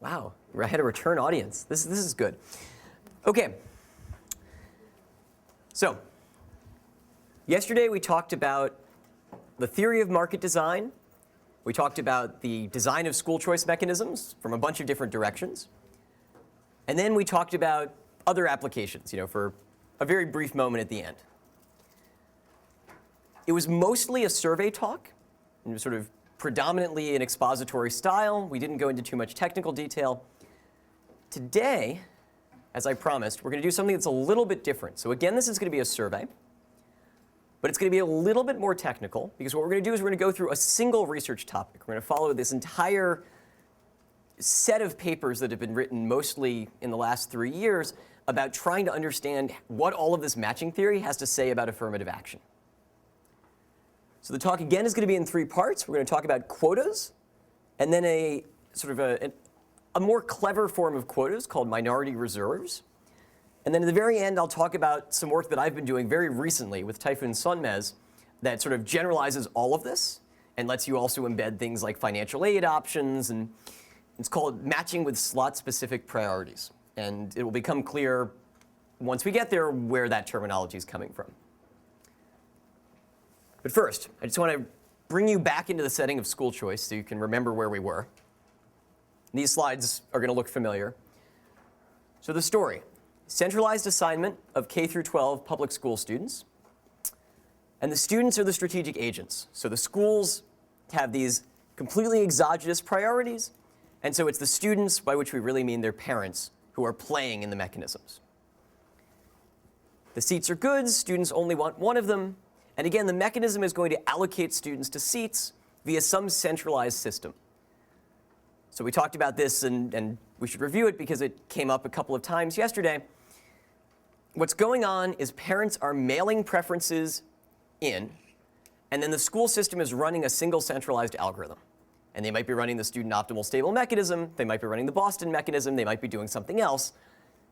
Wow, I had a return audience. This is good. Okay. So, yesterday we talked about the theory of market design. We talked about the design of school choice mechanisms from a bunch of different directions. And then we talked about other applications, for a very brief moment at the end. It was mostly a survey talk, and it was sort of predominantly an expository style. We didn't go into too much technical detail. Today, as I promised, we're going to do something that's a little bit different. So again, this is going to be a survey, but it's going to be a little bit more technical, because what we're going to do is we're going to go through a single research topic. We're going to follow this entire set of papers that have been written mostly in the last 3 years about trying to understand what all of this matching theory has to say about affirmative action. So the talk, again, is going to be in 3 parts. We're going to talk about quotas, and then a sort of a more clever form of quotas called minority reserves. And then at the very end, I'll talk about some work that I've been doing very recently with Tayfun Sönmez that sort of generalizes all of this and lets you also embed things like financial aid options. And it's called matching with slot-specific priorities. And it will become clear once we get there where that terminology is coming from. But first, I just want to bring you back into the setting of school choice so you can remember where we were. These slides are going to look familiar. So the story: centralized assignment of K through 12 public school students. And the students are the strategic agents. So the schools have these completely exogenous priorities. And so it's the students, by which we really mean their parents, who are playing in the mechanisms. The seats are goods. Students only want one of them. And again, the mechanism is going to allocate students to seats via some centralized system. So we talked about this, and we should review it because it came up a couple of times yesterday. What's going on is parents are mailing preferences in, and then the school system is running a single centralized algorithm. And they might be running the student optimal stable mechanism. They might be running the Boston mechanism. They might be doing something else.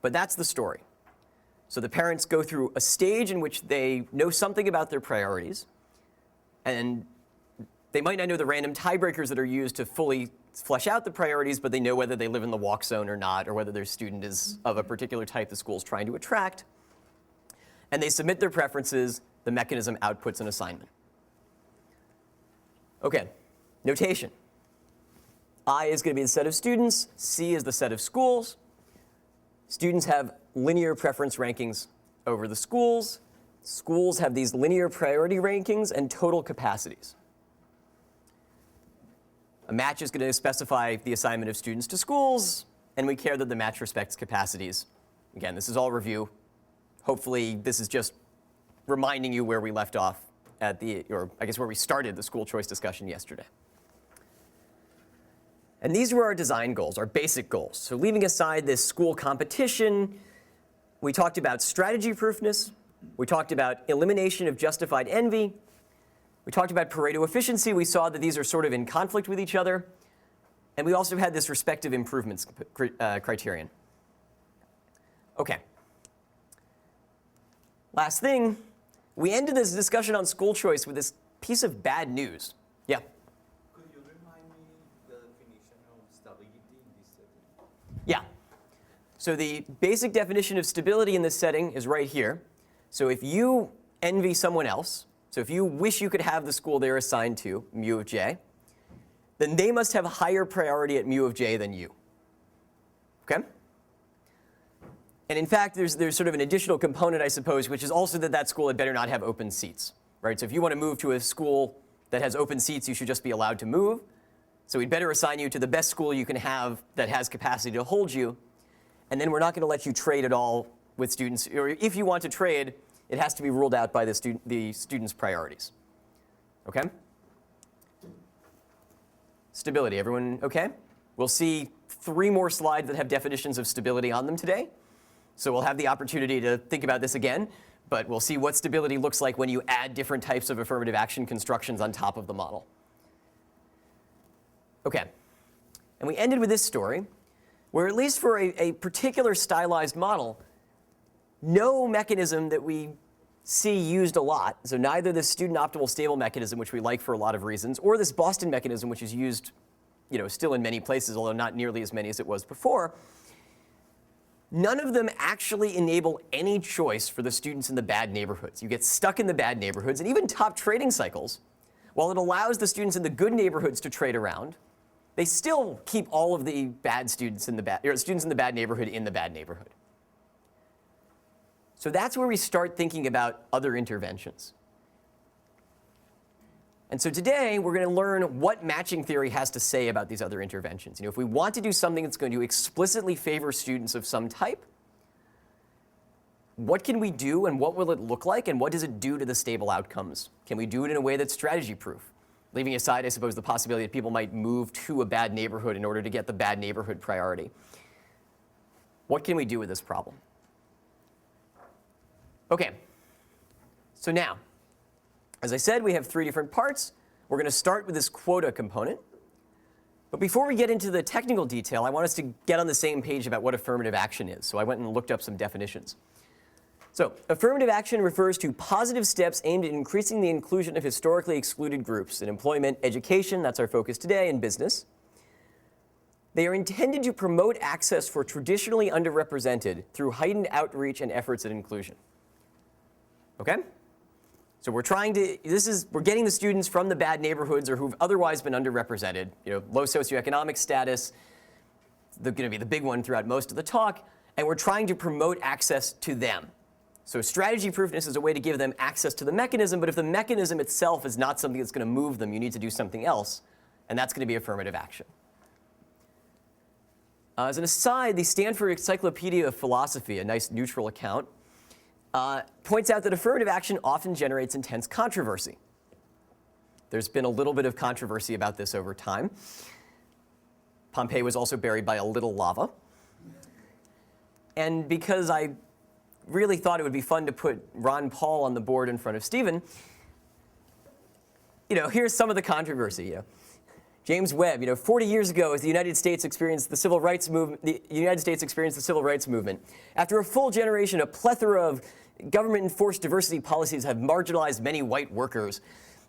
But that's the story. So the parents go through a stage in which they know something about their priorities. And they might not know the random tiebreakers that are used to fully flesh out the priorities, but they know whether they live in the walk zone or not, or whether their student is of a particular type the school's trying to attract. And they submit their preferences. The mechanism outputs an assignment. OK, notation. I is going to be the set of students. C is the set of schools. Students have linear preference rankings over the schools. Schools have these linear priority rankings and total capacities. A match is going to specify the assignment of students to schools, and we care that the match respects capacities. Again, this is all review. Hopefully, this is just reminding you where we left off at or I guess where we started the school choice discussion yesterday. And these were our design goals, our basic goals. So leaving aside this school competition, we talked about strategy proofness. We talked about elimination of justified envy. We talked about Pareto efficiency. We saw that these are sort of in conflict with each other. And we also had this respective improvements criterion. OK. Last thing, we ended this discussion on school choice with this piece of bad news. Yeah? Could you remind me the definition of stability in this setting? Yeah. So the basic definition of stability in this setting is right here. So if you envy someone else, so if you wish you could have the school they're assigned to, mu of j, then they must have a higher priority at mu of j than you. OK? And in fact, there's sort of an additional component, I suppose, which is also that that school had better not have open seats. Right? So if you want to move to a school that has open seats, you should just be allowed to move. So we'd better assign you to the best school you can have that has capacity to hold you. And then we're not going to let you trade at all with students. Or if you want to trade, it has to be ruled out by the student's priorities. OK? Stability. Everyone OK? We'll see 3 more slides that have definitions of stability on them today. So we'll have the opportunity to think about this again. But we'll see what stability looks like when you add different types of affirmative action constructions on top of the model. OK. And we ended with this story, where at least for a particular stylized model, no mechanism that we see used a lot, so neither the student optimal stable mechanism, which we like for a lot of reasons, or this Boston mechanism, which is used still in many places, although not nearly as many as it was before, none of them actually enable any choice for the students in the bad neighborhoods. You get stuck in the bad neighborhoods, and even top trading cycles, while it allows the students in the good neighborhoods to trade around, they still keep all of the bad students in the bad neighborhood in the bad neighborhood. So that's where we start thinking about other interventions. And so today, we're going to learn what matching theory has to say about these other interventions. If we want to do something that's going to explicitly favor students of some type, what can we do and what will it look like and what does it do to the stable outcomes? Can we do it in a way that's strategy-proof? Leaving aside, I suppose, the possibility that people might move to a bad neighborhood in order to get the bad neighborhood priority. What can we do with this problem? Okay, so now, as I said, we have 3 different parts. We're going to start with this quota component. But before we get into the technical detail, I want us to get on the same page about what affirmative action is. So I went and looked up some definitions. So affirmative action refers to positive steps aimed at increasing the inclusion of historically excluded groups in employment, education, that's our focus today, and business. They are intended to promote access for traditionally underrepresented through heightened outreach and efforts at inclusion. Okay? So we're getting the students from the bad neighborhoods or who've otherwise been underrepresented, low socioeconomic status, they're going to be the big one throughout most of the talk, and we're trying to promote access to them. So strategy proofness is a way to give them access to the mechanism, but if the mechanism itself is not something that's going to move them, you need to do something else, and that's going to be affirmative action. As an aside, the Stanford Encyclopedia of Philosophy, a nice neutral account, points out that affirmative action often generates intense controversy. There's been a little bit of controversy about this over time. Pompeii was also buried by a little lava. And because I really thought it would be fun to put Ron Paul on the board in front of Stephen, here's some of the controversy. James Webb, 40 years ago, as the United States experienced the civil rights movement, after a full generation, a plethora of government-enforced diversity policies have marginalized many white workers.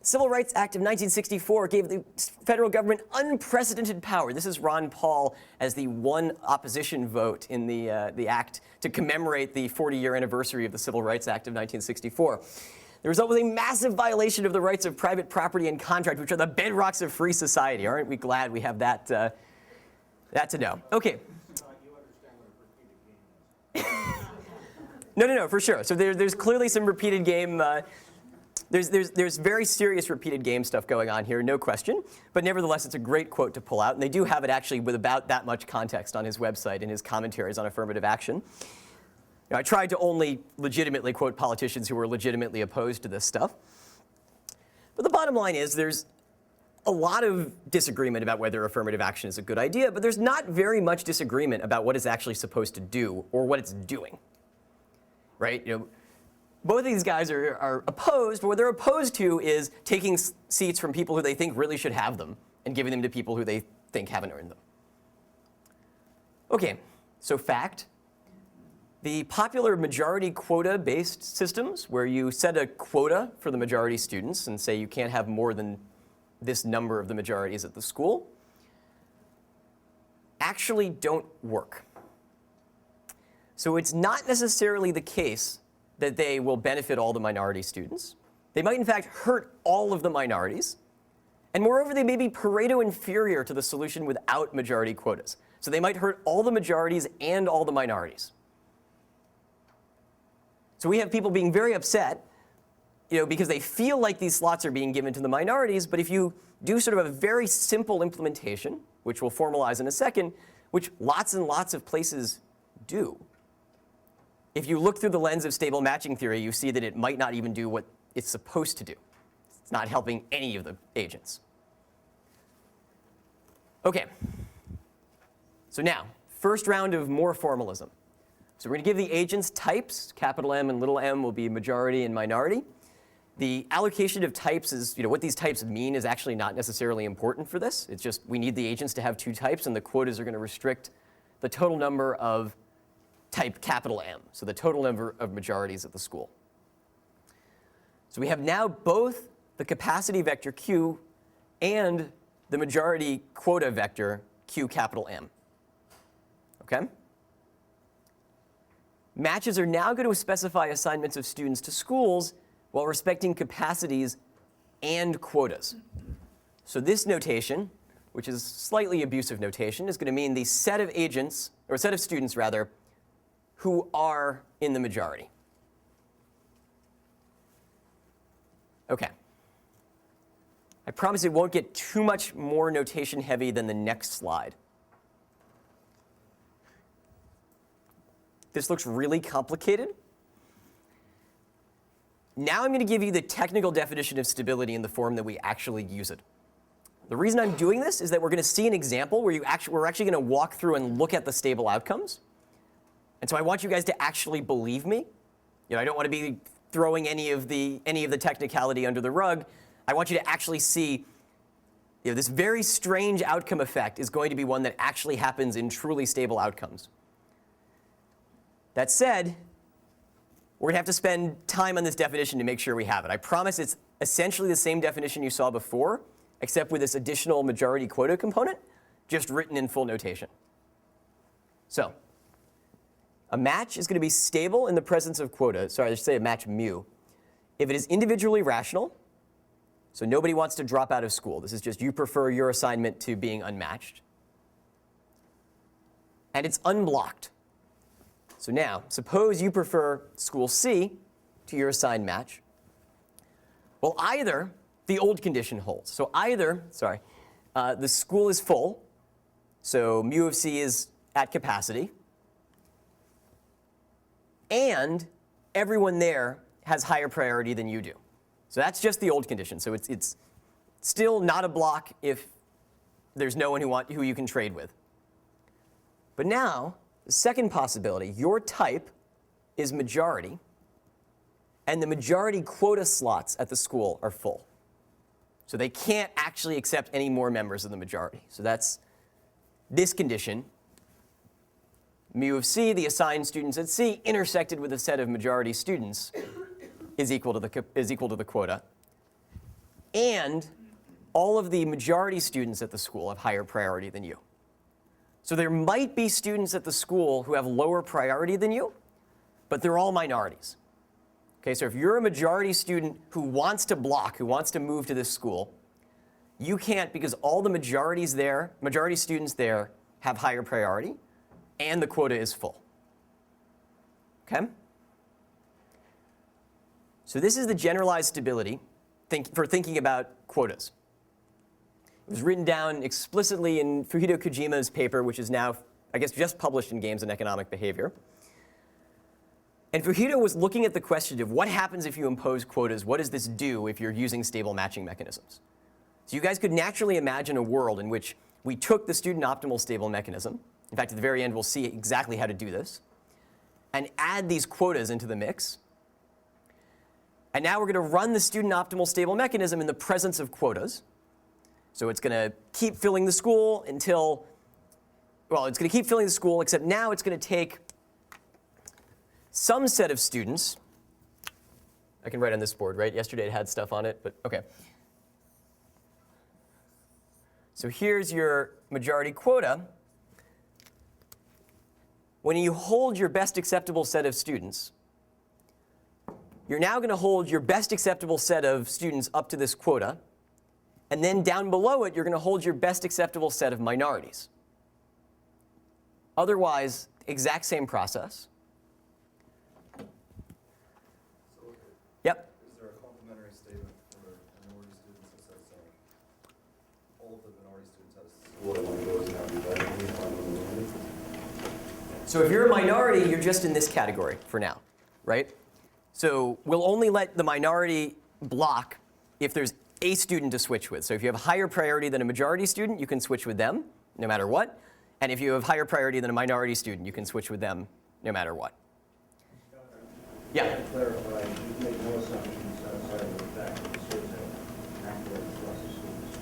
The Civil Rights Act of 1964 gave the federal government unprecedented power. This is Ron Paul as the one opposition vote in the act to commemorate the 40-year anniversary of the Civil Rights Act of 1964. The result was a massive violation of the rights of private property and contract, which are the bedrocks of free society. Aren't we glad we have that to know? Okay. No, for sure. So there's clearly some repeated game. There's very serious repeated game stuff going on here, no question. But nevertheless, it's a great quote to pull out. And they do have it actually with about that much context on his website in his commentaries on affirmative action. I tried to only legitimately quote politicians who were legitimately opposed to this stuff. But the bottom line is there's a lot of disagreement about whether affirmative action is a good idea, but there's not very much disagreement about what it's actually supposed to do or what it's doing. Right? Both of these guys are opposed, but what they're opposed to is taking seats from people who they think really should have them and giving them to people who they think haven't earned them. Okay, so fact. The popular majority quota-based systems, where you set a quota for the majority students and say you can't have more than this number of the majorities at the school, actually don't work. So it's not necessarily the case that they will benefit all the minority students. They might, in fact, hurt all of the minorities. And moreover, they may be Pareto inferior to the solution without majority quotas. So they might hurt all the majorities and all the minorities. So we have people being very upset, because they feel like these slots are being given to the minorities, but if you do sort of a very simple implementation, which we'll formalize in a second, which lots and lots of places do, if you look through the lens of stable matching theory, you see that it might not even do what it's supposed to do. It's not helping any of the agents. Okay. So now, first round of more formalism. So we're going to give the agents types. Capital M and little m will be majority and minority. The allocation of types is, what these types mean is actually not necessarily important for this. It's just we need the agents to have 2 types, and the quotas are going to restrict the total number of type capital M, so the total number of majorities at the school. So we have now both the capacity vector Q and the majority quota vector Q capital M. Okay? Matches are now going to specify assignments of students to schools while respecting capacities and quotas. So this notation, which is slightly abusive notation, is going to mean the set of agents, or set of students rather, who are in the majority. Okay. I promise it won't get too much more notation heavy than the next slide. This looks really complicated. Now I'm going to give you the technical definition of stability in the form that we actually use it. The reason I'm doing this is that we're going to see an example where we're actually going to walk through and look at the stable outcomes. And so I want you guys to actually believe me. I don't want to be throwing any of the technicality under the rug. I want you to actually see this very strange outcome effect is going to be one that actually happens in truly stable outcomes. That said, we're going to have to spend time on this definition to make sure we have it. I promise it's essentially the same definition you saw before, except with this additional majority quota component, just written in full notation. So, a match is going to be stable in the presence of quota. Sorry, I should say a match mu. If it is individually rational, so nobody wants to drop out of school. This is just you prefer your assignment to being unmatched. And it's unblocked. So now, suppose you prefer school C to your assigned match. Well, either the old condition holds. So either, the school is full, so mu of C is at capacity, and everyone there has higher priority than you do. So that's just the old condition. So it's still not a block if there's no one who you can trade with. But now, the second possibility, your type is majority, and the majority quota slots at the school are full. So they can't actually accept any more members of the majority. So that's this condition. Mu of C, the assigned students at C, intersected with a set of majority students, is equal to the quota. And all of the majority students at the school have higher priority than you. So there might be students at the school who have lower priority than you, but they're all minorities. Okay, so if you're a majority student who wants to block, who wants to move to this school, you can't because all the majority students there have higher priority, and the quota is full. Okay? So this is the generalized stability for thinking about quotas. It was written down explicitly in Fujito Kojima's paper, which is now, I guess, just published in Games and Economic Behavior. And Fujito was looking at the question of what happens if you impose quotas? What does this do if you're using stable matching mechanisms? So you guys could naturally imagine a world in which we took the student optimal stable mechanism. In fact, at the very end, we'll see exactly how to do this, and add these quotas into the mix. And now we're going to run the student optimal stable mechanism in the presence of quotas. So it's going to keep filling the school it's going to keep filling the school, except now it's going to take some set of students. I can write on this board, right? Yesterday it had stuff on it, but OK. So here's your majority quota. When you hold your best acceptable set of students, you're now going to hold your best acceptable set of students up to this quota. And then down below it, you're going to hold your best acceptable set of minorities. Otherwise, exact same process. Yep. Is there a complementary statement for minority students that says all of the minority students have school at one goes now be better? So if you're a minority, you're just in this category for now, right? So we'll only let the minority block if there's a student to switch with. So if you have a higher priority than a majority student, you can switch with them no matter what. And if you have higher priority than a minority student, you can switch with them no matter what. Yeah? To clarify, you've made no assumptions outside of the fact that the students have accurate plus the students.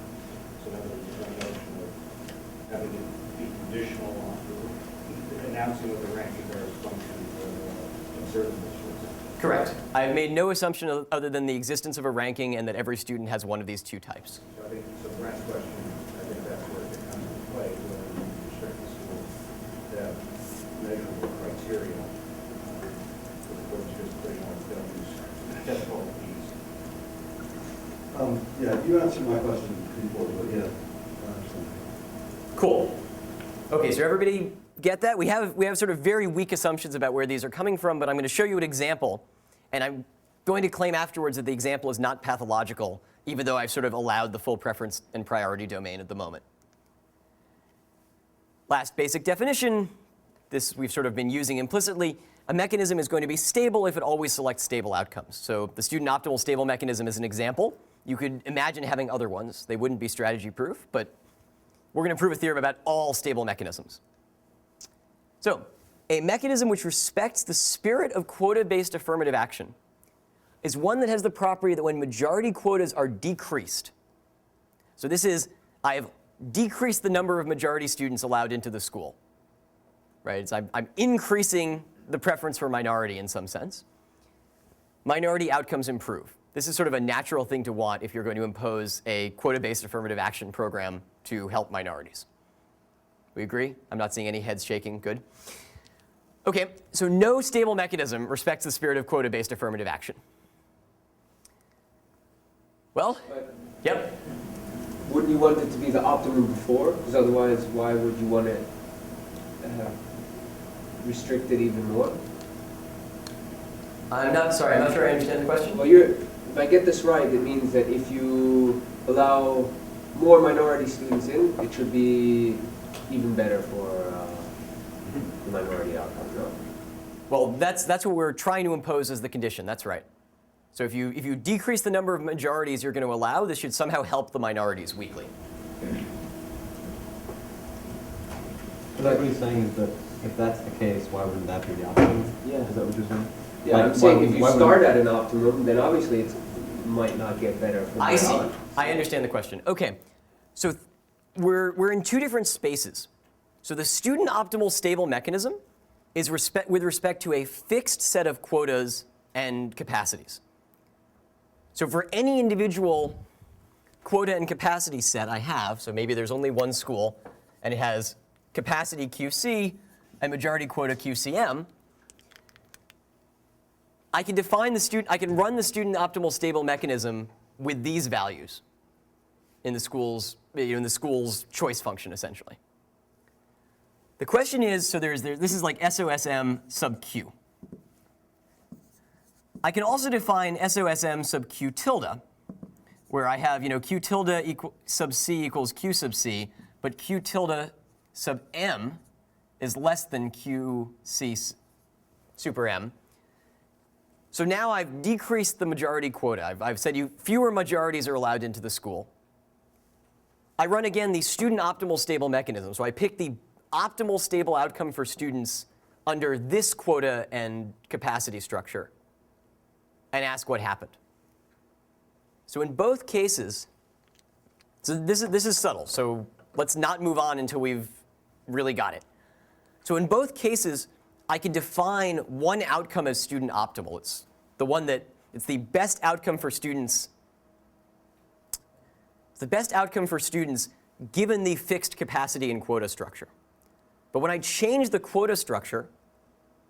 So that there's no notion of having it be conditional on announcing what the rankings are as functions of observing the students. Correct. I've made no assumption other than the existence of a ranking and that every student has one of these two types. So I think so Brent's question, just for the fees. Yeah, you answered my question before, but yeah, I understand. Cool. Okay, so everybody get that? We have sort of very weak assumptions about where these are coming from, but I'm going to show you an example, and I'm going to claim afterwards that the example is not pathological, even though I've sort of allowed the full preference and priority domain at the moment. Last basic definition, this we've sort of been using implicitly. A mechanism is going to be stable if it always selects stable outcomes. So the student optimal stable mechanism is an example. You could imagine having other ones. They wouldn't be strategy proof, but we're going to prove a theorem about all stable mechanisms. So a mechanism which respects the spirit of quota-based affirmative action is one that has the property that when majority quotas are decreased, so this is, I have decreased the number of majority students allowed into the school, right? It's, I'm increasing the preference for minority in some sense. Minority outcomes improve. This is sort of a natural thing to want if you're going to impose a quota-based affirmative action program to help minorities. We agree? I'm not seeing any heads shaking. Good. Okay, so no stable mechanism respects the spirit of quota-based affirmative action. Well, yep. Wouldn't you want it to be the optimum before? Because otherwise, why would you want it restrict it even more? I'm not sure I understand the question. Well, if I get this right, it means that if you allow more minority students in, it should be even better for the minority outcome, no? Well, that's what we're trying to impose as the condition. That's right. So if you decrease the number of majorities you're going to allow, this should somehow help the minorities weakly. So what he's saying is that if that's the case, why wouldn't that be the optimum? Yeah. Is that what you're saying? Yeah, Like, I'm saying why- if you why would- start at an optimum, then obviously it might not get better for I see. minorities. I understand the question. Okay, so we're in two different spaces. So the student optimal stable mechanism is with respect to a fixed set of quotas and capacities. So for any individual quota and capacity set I have, so maybe there's only one school and it has capacity QC and majority quota QCM, I can run the student optimal stable mechanism with these values in the school's choice function, essentially. The question is, so this is like SOSM sub Q. I can also define SOSM sub Q tilde, where I have, Q tilde sub C equals Q sub C, but Q tilde sub M is less than QC super M. So now I've decreased the majority quota. I've said fewer majorities are allowed into the school. I run again the student optimal stable mechanism. So I pick the optimal stable outcome for students under this quota and capacity structure and ask what happened. So in both cases, so this is subtle, so let's not move on until we've really got it. So in both cases, I can define one outcome as student optimal. It's the best outcome for students. It's the best outcome for students given the fixed capacity and quota structure. But when I change the quota structure,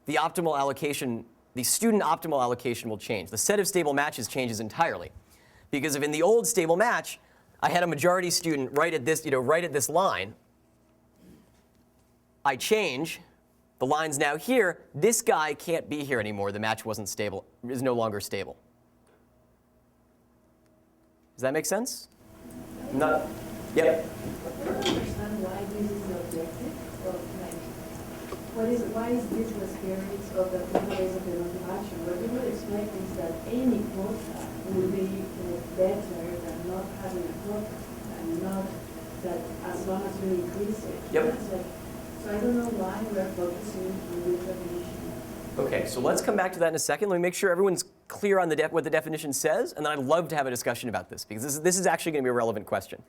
the optimal allocation, the student optimal allocation will change. The set of stable matches changes entirely. Because if in the old stable match, I had a majority student right at this line, I change, the line's now here, this guy can't be here anymore, the match wasn't stable, is no longer stable. Does that make sense? Not, yep. I don't understand why this is the objective of why is this the spirit of the quota-based affirmative action? What you would expect is that any quota will be better than not having a quota, and not that as long as you increase it. Yep. So I don't know why we're focusing on this definition. Okay, so let's come back to that in a second. Let me make sure everyone's clear on what the definition says, and then I'd love to have a discussion about this, because this is actually going to be a relevant question.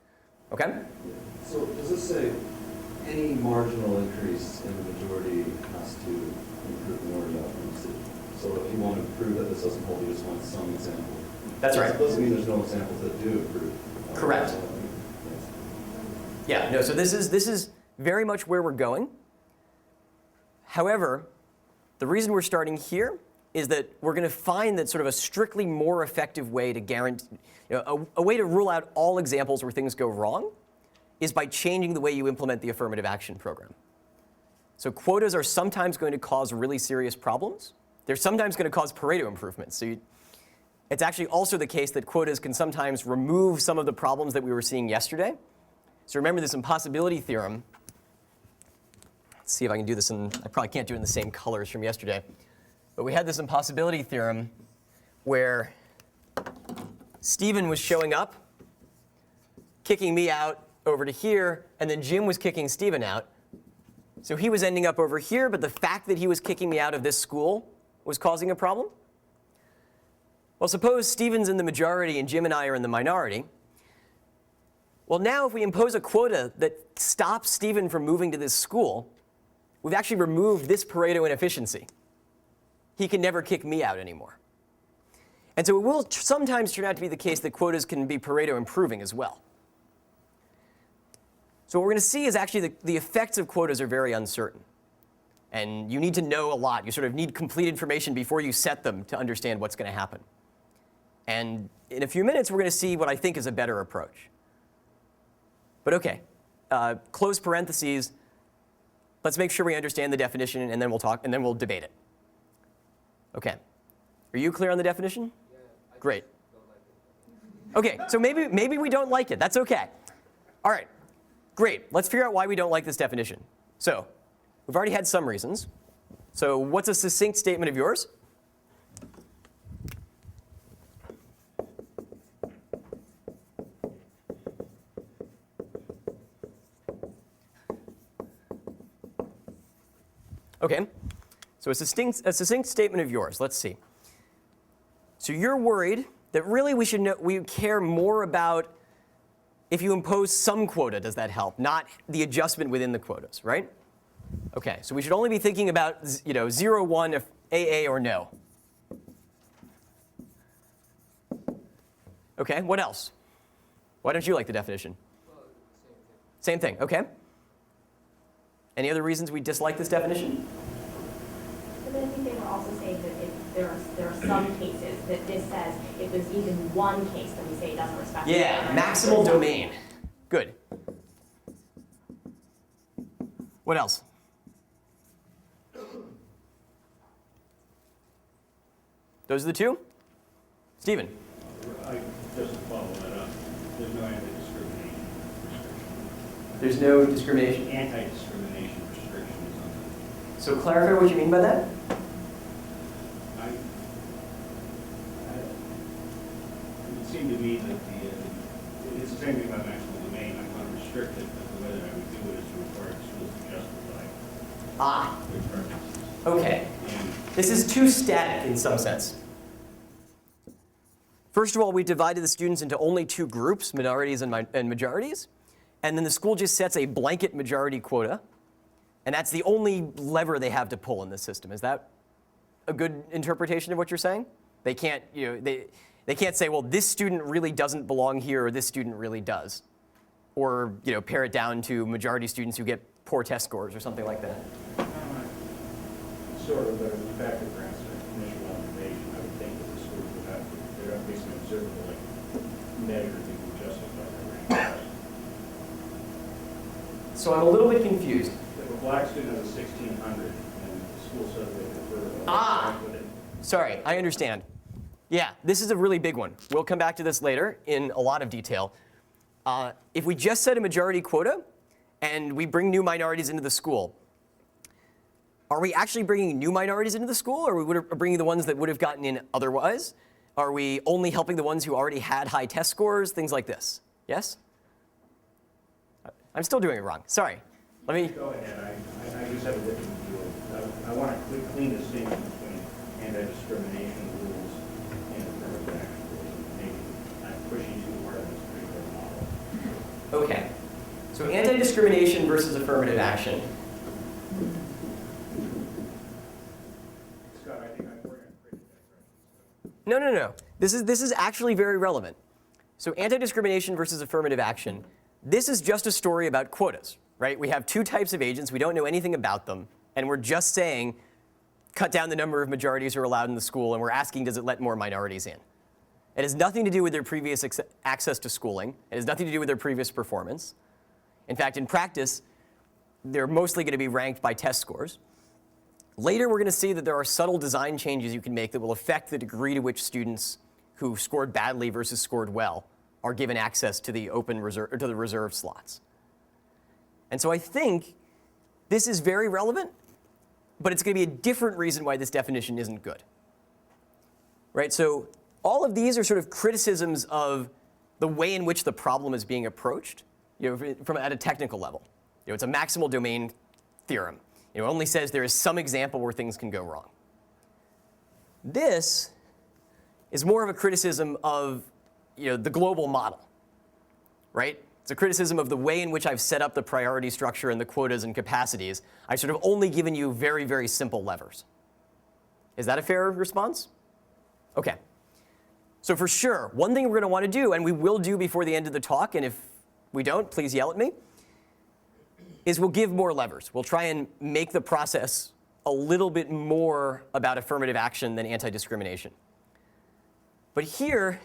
Okay? So does this say any marginal increase in the majority has to improve minority outcomes? So if you want to prove that this doesn't hold, you just want some example. That's right. It doesn't mean there's no examples that do improve. Correct. Yeah, no, so this is very much where we're going. However, the reason we're starting here is that we're going to find that sort of a strictly more effective way to guarantee, a way to rule out all examples where things go wrong is by changing the way you implement the affirmative action program. So quotas are sometimes going to cause really serious problems. They're sometimes going to cause Pareto improvements. So it's actually also the case that quotas can sometimes remove some of the problems that we were seeing yesterday. So remember this impossibility theorem. Let's see if I can do this in, I probably can't do it in the same colors from yesterday. But we had this impossibility theorem where Stephen was showing up, kicking me out over to here, and then Jim was kicking Stephen out. So he was ending up over here, but the fact that he was kicking me out of this school was causing a problem. Well, suppose Stephen's in the majority and Jim and I are in the minority. Well, now if we impose a quota that stops Stephen from moving to this school, we've actually removed this Pareto inefficiency. He can never kick me out anymore. And so it will sometimes turn out to be the case that quotas can be Pareto improving as well. So what we're going to see is actually the effects of quotas are very uncertain. And you need to know a lot. You sort of need complete information before you set them to understand what's going to happen. And in a few minutes, we're going to see what I think is a better approach. But OK, close parentheses. Let's make sure we understand the definition, and then we'll talk, and then we'll debate it. OK. Are you clear on the definition? Yeah, I Great. don't like it. OK, so maybe we don't like it. That's OK. All right. Great. Let's figure out why we don't like this definition. So we've already had some reasons. So what's a succinct statement of yours? OK. So a succinct statement of yours. Let's see. So you're worried that really we care more about if you impose some quota, does that help? Not the adjustment within the quotas, right? OK, so we should only be thinking about 0, 1, if AA or no. OK, what else? Why don't you like the definition? Well, same thing. Same thing, OK. Any other reasons we dislike this definition? But then I think they were also saying that if there are some cases that this says if there's even one case that we say it doesn't respect. Yeah, maximal domain. Good. What else? Those are the two? Stephen? Just to follow that up, there's no anti-discrimination restriction. There's no discrimination. Anti-discrimination restrictions on that. So clarify what you mean by that? It would seem to me that it's the same thing about maximal domain. I'm not restricted, but the way that I would do it is to require schools to justify their preferences. OK. And This is too static in some sense. First of all, we divided the students into only two groups, minorities and majorities. And then the school just sets a blanket majority quota. And that's the only lever they have to pull in this system. Is that a good interpretation of what you're saying? They can't, they can't say, well, this student really doesn't belong here, or this student really does. Or pare it down to majority students who get poor test scores or something like that. sort of, but in fact, it grants an initial observation. I would think that the schools would have to, there would be some observable measure that would justify their rank. So I'm a little bit confused. If a black student has a 1600 and the school says they prefer Sorry, I understand. Yeah, this is a really big one. We'll come back to this later in a lot of detail. If we just set a majority quota and we bring new minorities into the school, are we actually bringing new minorities into the school, or are we bringing the ones that would have gotten in otherwise? Are we only helping the ones who already had high test scores, things like this? Yes? I'm still doing it wrong. Sorry. Let me. Go ahead. I just have a different view. I want a clean distinction between anti-discrimination rules and affirmative action rules. Maybe I'm pushing too hard on this particular model. OK. So anti-discrimination versus affirmative action. Scott, I think we're going to create that. No. This is actually very relevant. So anti-discrimination versus affirmative action. This is just a story about quotas, right? We have two types of agents. We don't know anything about them. And we're just saying, cut down the number of majorities who are allowed in the school, and we're asking, does it let more minorities in? It has nothing to do with their previous access to schooling. It has nothing to do with their previous performance. In fact, in practice, they're mostly going to be ranked by test scores. Later, we're going to see that there are subtle design changes you can make that will affect the degree to which students who scored badly versus scored well are given access to the open reserve, or to the reserve slots. And so I think this is very relevant, but it's going to be a different reason why this definition isn't good. Right? So all of these are sort of criticisms of the way in which the problem is being approached, from at a technical level. It's a maximal domain theorem. It only says there is some example where things can go wrong. This is more of a criticism of the global model, right? It's a criticism of the way in which I've set up the priority structure and the quotas and capacities. I've sort of only given you very, very simple levers. Is that a fair response? Okay. So for sure, one thing we're going to want to do, and we will do before the end of the talk, and if we don't, please yell at me, is we'll give more levers. We'll try and make the process a little bit more about affirmative action than anti-discrimination. But here,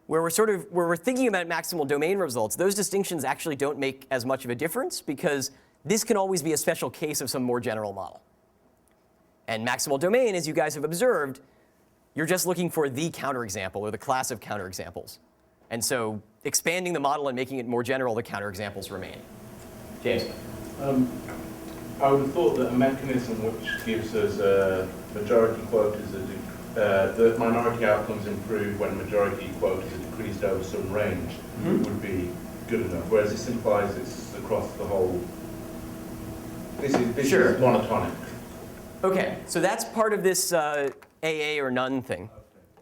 where we're thinking about maximal domain results, those distinctions actually don't make as much of a difference because this can always be a special case of some more general model. And maximal domain, as you guys have observed, you're just looking for the counterexample or the class of counterexamples. And so expanding the model and making it more general, the counterexamples remain. James? I would have thought that a mechanism which gives us majority quotas, the minority outcomes improve when majority quotas are decreased over some range would be good enough, whereas this implies it's across the whole. This is monotonic. Okay, so that's part of this AA or none thing,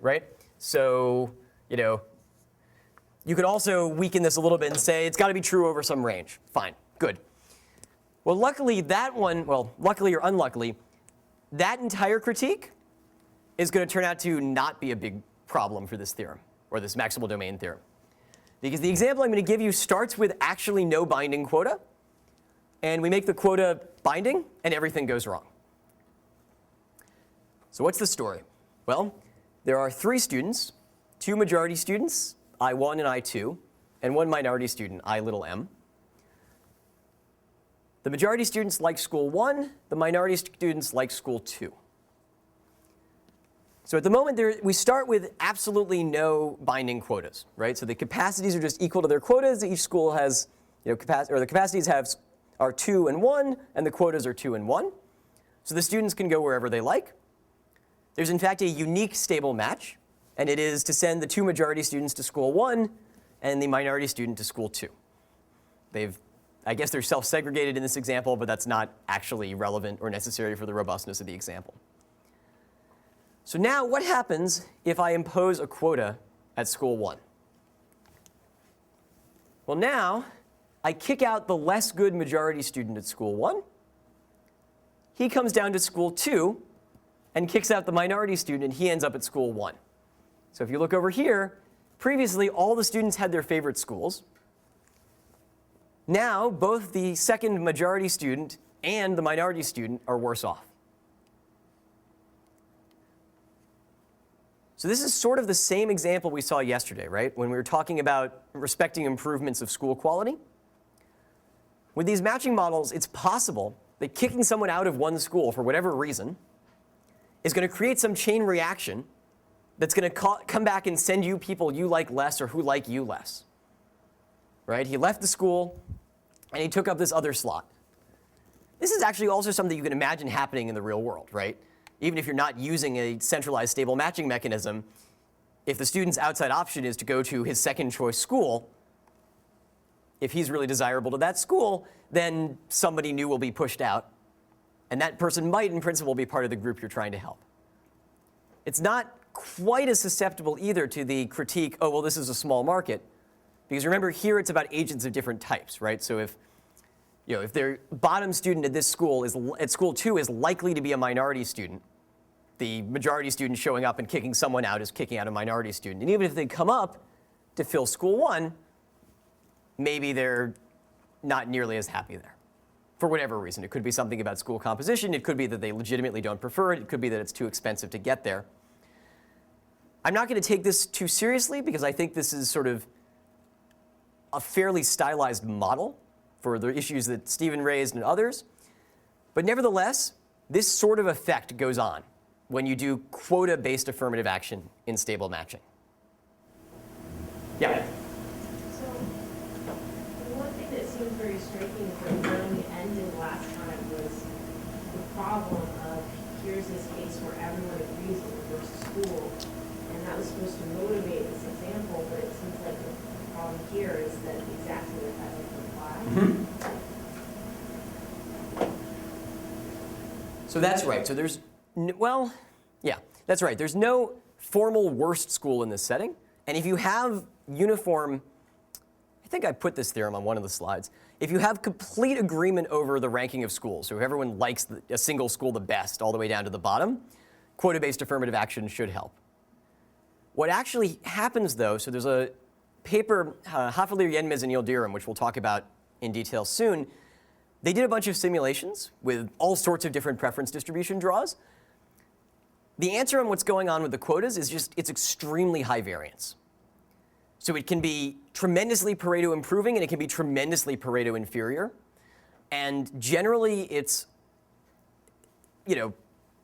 right? So, you could also weaken this a little bit and say it's got to be true over some range. Fine, good. Well, luckily luckily or unluckily, that entire critique is going to turn out to not be a big problem for this theorem, or this maximal domain theorem. Because the example I'm going to give you starts with actually no binding quota, and we make the quota binding, and everything goes wrong. So what's the story? Well, there are 3 students, 2 majority students, I1 and I2, and 1 minority student, I little m. The majority students like school 1, the minority students like school 2. So at the moment, we start with absolutely no binding quotas, right? So the capacities are just equal to their quotas. Each school has, the capacities are 2 and 1, and the quotas are 2 and 1. So the students can go wherever they like. There's in fact a unique stable match, and it is to send the 2 majority students to school 1 and the minority student to school 2. I guess they're self-segregated in this example, but that's not actually relevant or necessary for the robustness of the example. So now what happens if I impose a quota at school 1? Well, now I kick out the less good majority student at school 1. He comes down to school 2 and kicks out the minority student, and he ends up at school 1. So if you look over here, previously all the students had their favorite schools. Now both the second majority student and the minority student are worse off. So this is sort of the same example we saw yesterday, right? When we were talking about respecting improvements of school quality. With these matching models, it's possible that kicking someone out of one school for whatever reason is going to create some chain reaction that's going to come back and send you people you like less or who like you less. Right? He left the school and he took up this other slot. This is actually also something you can imagine happening in the real world, right? Even if you're not using a centralized stable matching mechanism, if the student's outside option is to go to his second choice school, if he's really desirable to that school, then somebody new will be pushed out. And that person might, in principle, be part of the group you're trying to help. It's not quite as susceptible either to the critique, oh, well, this is a small market. Because remember, here it's about agents of different types, right? So if their bottom student at this school at school 2 is likely to be a minority student, the majority student showing up and kicking someone out is kicking out a minority student. And even if they come up to fill school 1, maybe they're not nearly as happy there, for whatever reason. It could be something about school composition. It could be that they legitimately don't prefer it. It could be that it's too expensive to get there. I'm not going to take this too seriously because I think this is sort of a fairly stylized model for the issues that Stephen raised and others. But nevertheless, this sort of effect goes on when you do quota-based affirmative action in stable matching. Yeah? So, one thing that seemed very striking is that where we ended last time was the problem of here's this case where everyone agrees it refers to school, and that was supposed to motivate this example, but it seems like the problem here is that exactly what that doesn't apply. So that's right. So there's, well, yeah, that's right. There's no formal worst school in this setting. And if you have uniform, I think I put this theorem on one of the slides. If you have complete agreement over the ranking of schools, so if everyone likes a single school the best all the way down to the bottom, quota-based affirmative action should help. What actually happens, though, so there's a paper, Hafelir, Yenmez, and Yildirim, which we'll talk about in detail soon. They did a bunch of simulations with all sorts of different preference distribution draws. The answer on what's going on with the quotas is just it's extremely high variance. So it can be tremendously Pareto improving, and it can be tremendously Pareto inferior. And generally, it's, you know,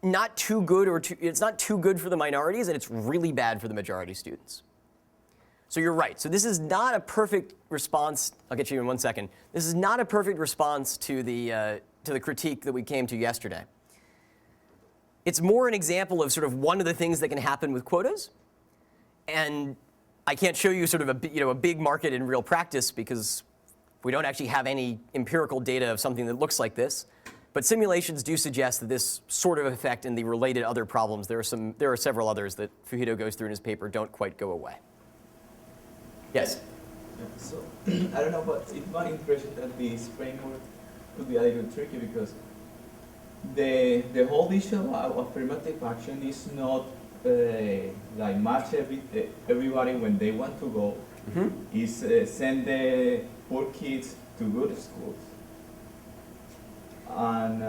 not too good, or it's not too good for the minorities, and it's really bad for the majority students. So you're right. So this is not a perfect response. I'll get you in 1 second. This is not a perfect response to the critique that we came to yesterday. It's more an example of sort of one of the things that can happen with quotas. And I can't show you sort of a big market in real practice because we don't actually have any empirical data of something that looks like this. But simulations do suggest that this sort of effect and the related other problems, there are several others that Fujito goes through in his paper, don't quite go away. Yes? Yeah, so, I don't know, but it's my impression that this framework could be a little tricky because the whole issue of affirmative action is not like match everybody when they want to go. Is send the poor kids to good schools. And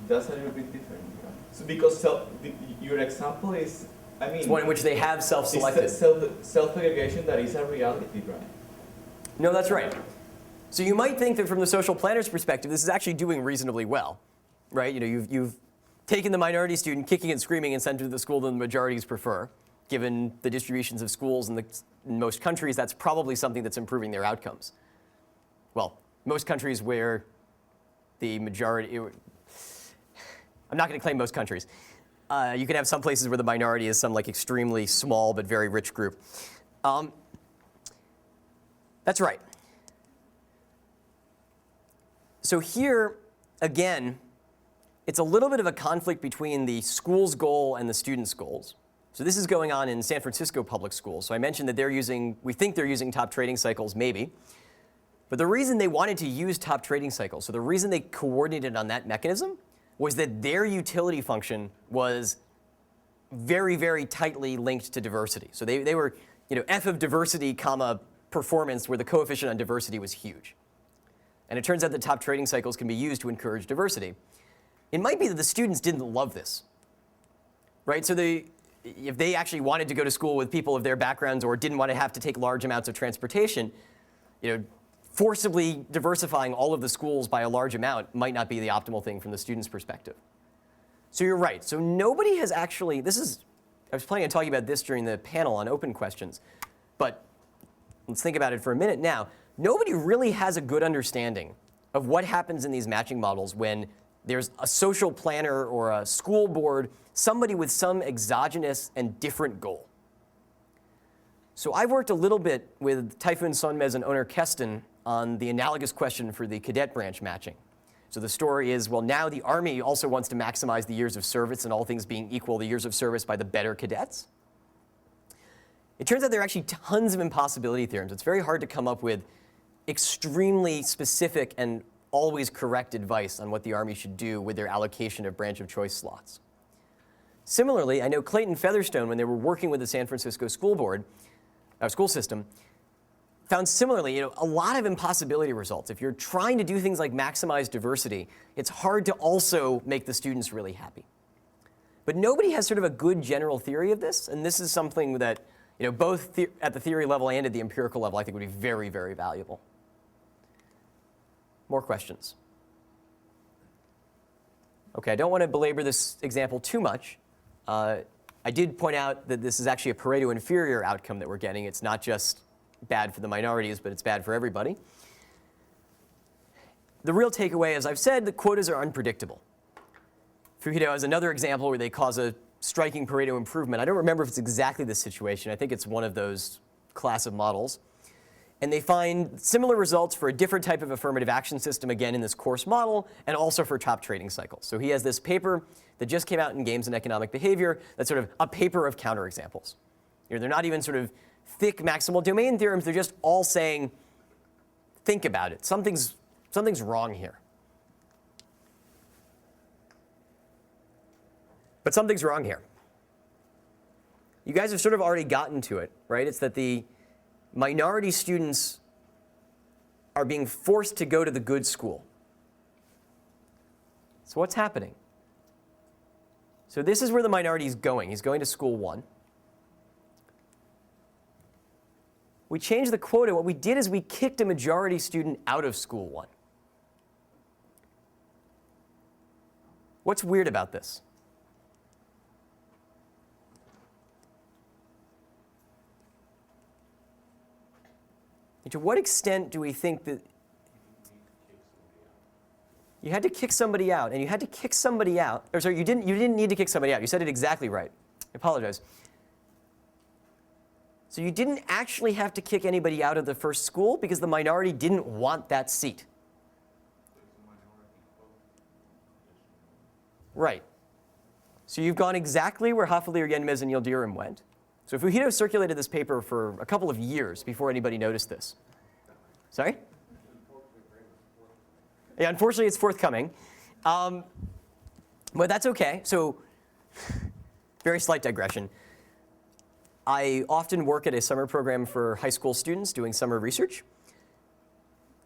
that's a little bit different. Right? So because your example is, I mean, It's one in which they have self-selected. It's self-segregation that is a reality, right? No, that's right. So you might think that from the social planner's perspective, this is actually doing reasonably well, right? You know, you've taken the minority student kicking and screaming and sent to the school that the majorities prefer. Given the distributions of schools in most countries, that's probably something that's improving their outcomes. Well, most countries where the majority, I'm not going to claim most countries. You can have some places where the minority is some like extremely small but very rich group. That's right. So here, again, it's a little bit of a conflict between the school's goal and the student's goals. So this is going on in San Francisco public schools. So I mentioned that we think they're using top trading cycles, maybe. But the reason they wanted to use top trading cycles, so the reason they coordinated on that mechanism, was that their utility function was very, very tightly linked to diversity. So they were, you know, f of diversity comma performance, where the coefficient on diversity was huge. And it turns out that top trading cycles can be used to encourage diversity. It might be that the students didn't love this, right? So if they actually wanted to go to school with people of their backgrounds or didn't want to have to take large amounts of transportation, you know, forcibly diversifying all of the schools by a large amount might not be the optimal thing from the student's perspective. So you're right. So nobody has actually, I was planning on talking about this during the panel on open questions, but let's think about it for a minute now. Nobody really has a good understanding of what happens in these matching models when there's a social planner or a school board, somebody with some exogenous and different goal. So I've worked a little bit with Typhoon Sonmez and Oner Keston on the analogous question for the cadet branch matching. So the story is, well, now the Army also wants to maximize the years of service, and all things being equal, the years of service by the better cadets. It turns out there are actually tons of impossibility theorems. It's very hard to come up with extremely specific and always correct advice on what the Army should do with their allocation of branch of choice slots. Similarly, I know Clayton Featherstone, when they were working with the San Francisco school board, school system, found similarly, a lot of impossibility results. If you're trying to do things like maximize diversity, it's hard to also make the students really happy. But nobody has sort of a good general theory of this, and this is something that, both at the theory level and at the empirical level, I think would be very, very valuable. More questions? Okay, I don't want to belabor this example too much. I did point out that this is actually a Pareto inferior outcome that we're getting. It's not just bad for the minorities, but it's bad for everybody. The real takeaway, as I've said, the quotas are unpredictable. Fujito has another example where they cause a striking Pareto improvement. I don't remember if it's exactly this situation. I think it's one of those class of models. And they find similar results for a different type of affirmative action system, again, in this course model, and also for top trading cycles. So he has this paper that just came out in Games and Economic Behavior that's sort of a paper of counterexamples. They're not even sort of thick maximal domain theorems. They're just all saying, think about it. Something's wrong here. But something's wrong here. You guys have sort of already gotten to it, right? It's that the minority students are being forced to go to the good school. So what's happening? So this is where the minority is going. He's going to school 1. We changed the quota. What we did is we kicked a majority student out of school 1. What's weird about this? To what extent do we think that you had to kick somebody out, and you had to kick somebody out, or sorry, you didn't need to kick somebody out. You said it exactly right. I apologize. So you didn't actually have to kick anybody out of the first school because the minority didn't want that seat. Right. So you've gone exactly where Hafele, Yenmez, and Yildirim went. So Fujito circulated this paper for a couple of years before anybody noticed this. Sorry? Yeah, unfortunately it's forthcoming. But that's okay. So, very slight digression. I often work at a summer program for high school students doing summer research.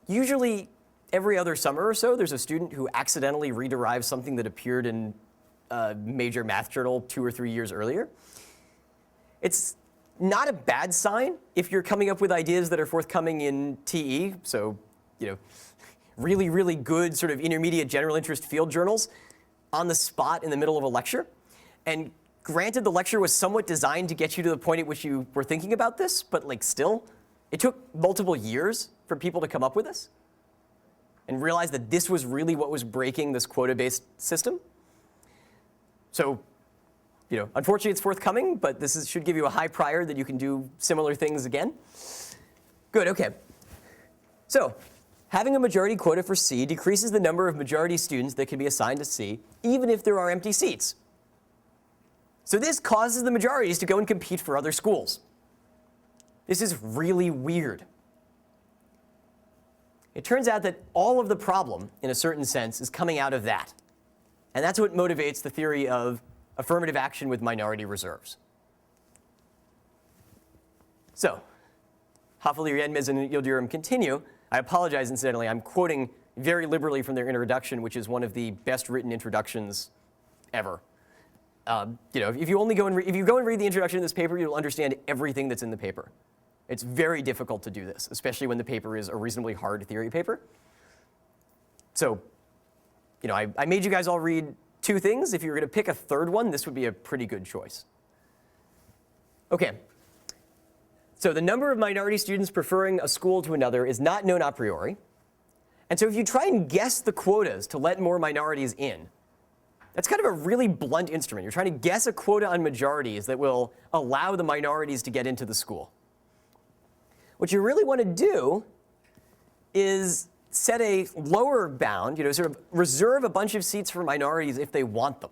Usually, every other summer or so, there's a student who accidentally rederives something that appeared in a major math journal 2 or 3 years earlier. It's not a bad sign if you're coming up with ideas that are forthcoming in TE, so, really, really good sort of intermediate general interest field journals on the spot in the middle of a lecture. And granted, the lecture was somewhat designed to get you to the point at which you were thinking about this, but still, it took multiple years for people to come up with this and realize that this was really what was breaking this quota-based system. So, unfortunately it's forthcoming, but this should give you a high prior that you can do similar things again. Good, okay. So, having a majority quota for C decreases the number of majority students that can be assigned to C, even if there are empty seats. So this causes the majorities to go and compete for other schools. This is really weird. It turns out that all of the problem, in a certain sense, is coming out of that. And that's what motivates the theory of affirmative action with minority reserves. So, Hafele, Yenmez, and Yildirim continue. I apologize, incidentally. I'm quoting very liberally from their introduction, which is one of the best written introductions ever. If you go and read the introduction to this paper, you'll understand everything that's in the paper. It's very difficult to do this, especially when the paper is a reasonably hard theory paper. So, I made you guys all read 2 things. If you were going to pick a third one, this would be a pretty good choice. Okay. So the number of minority students preferring a school to another is not known a priori. And so if you try and guess the quotas to let more minorities in, that's kind of a really blunt instrument. You're trying to guess a quota on majorities that will allow the minorities to get into the school. What you really want to do is set a lower bound, sort of reserve a bunch of seats for minorities if they want them.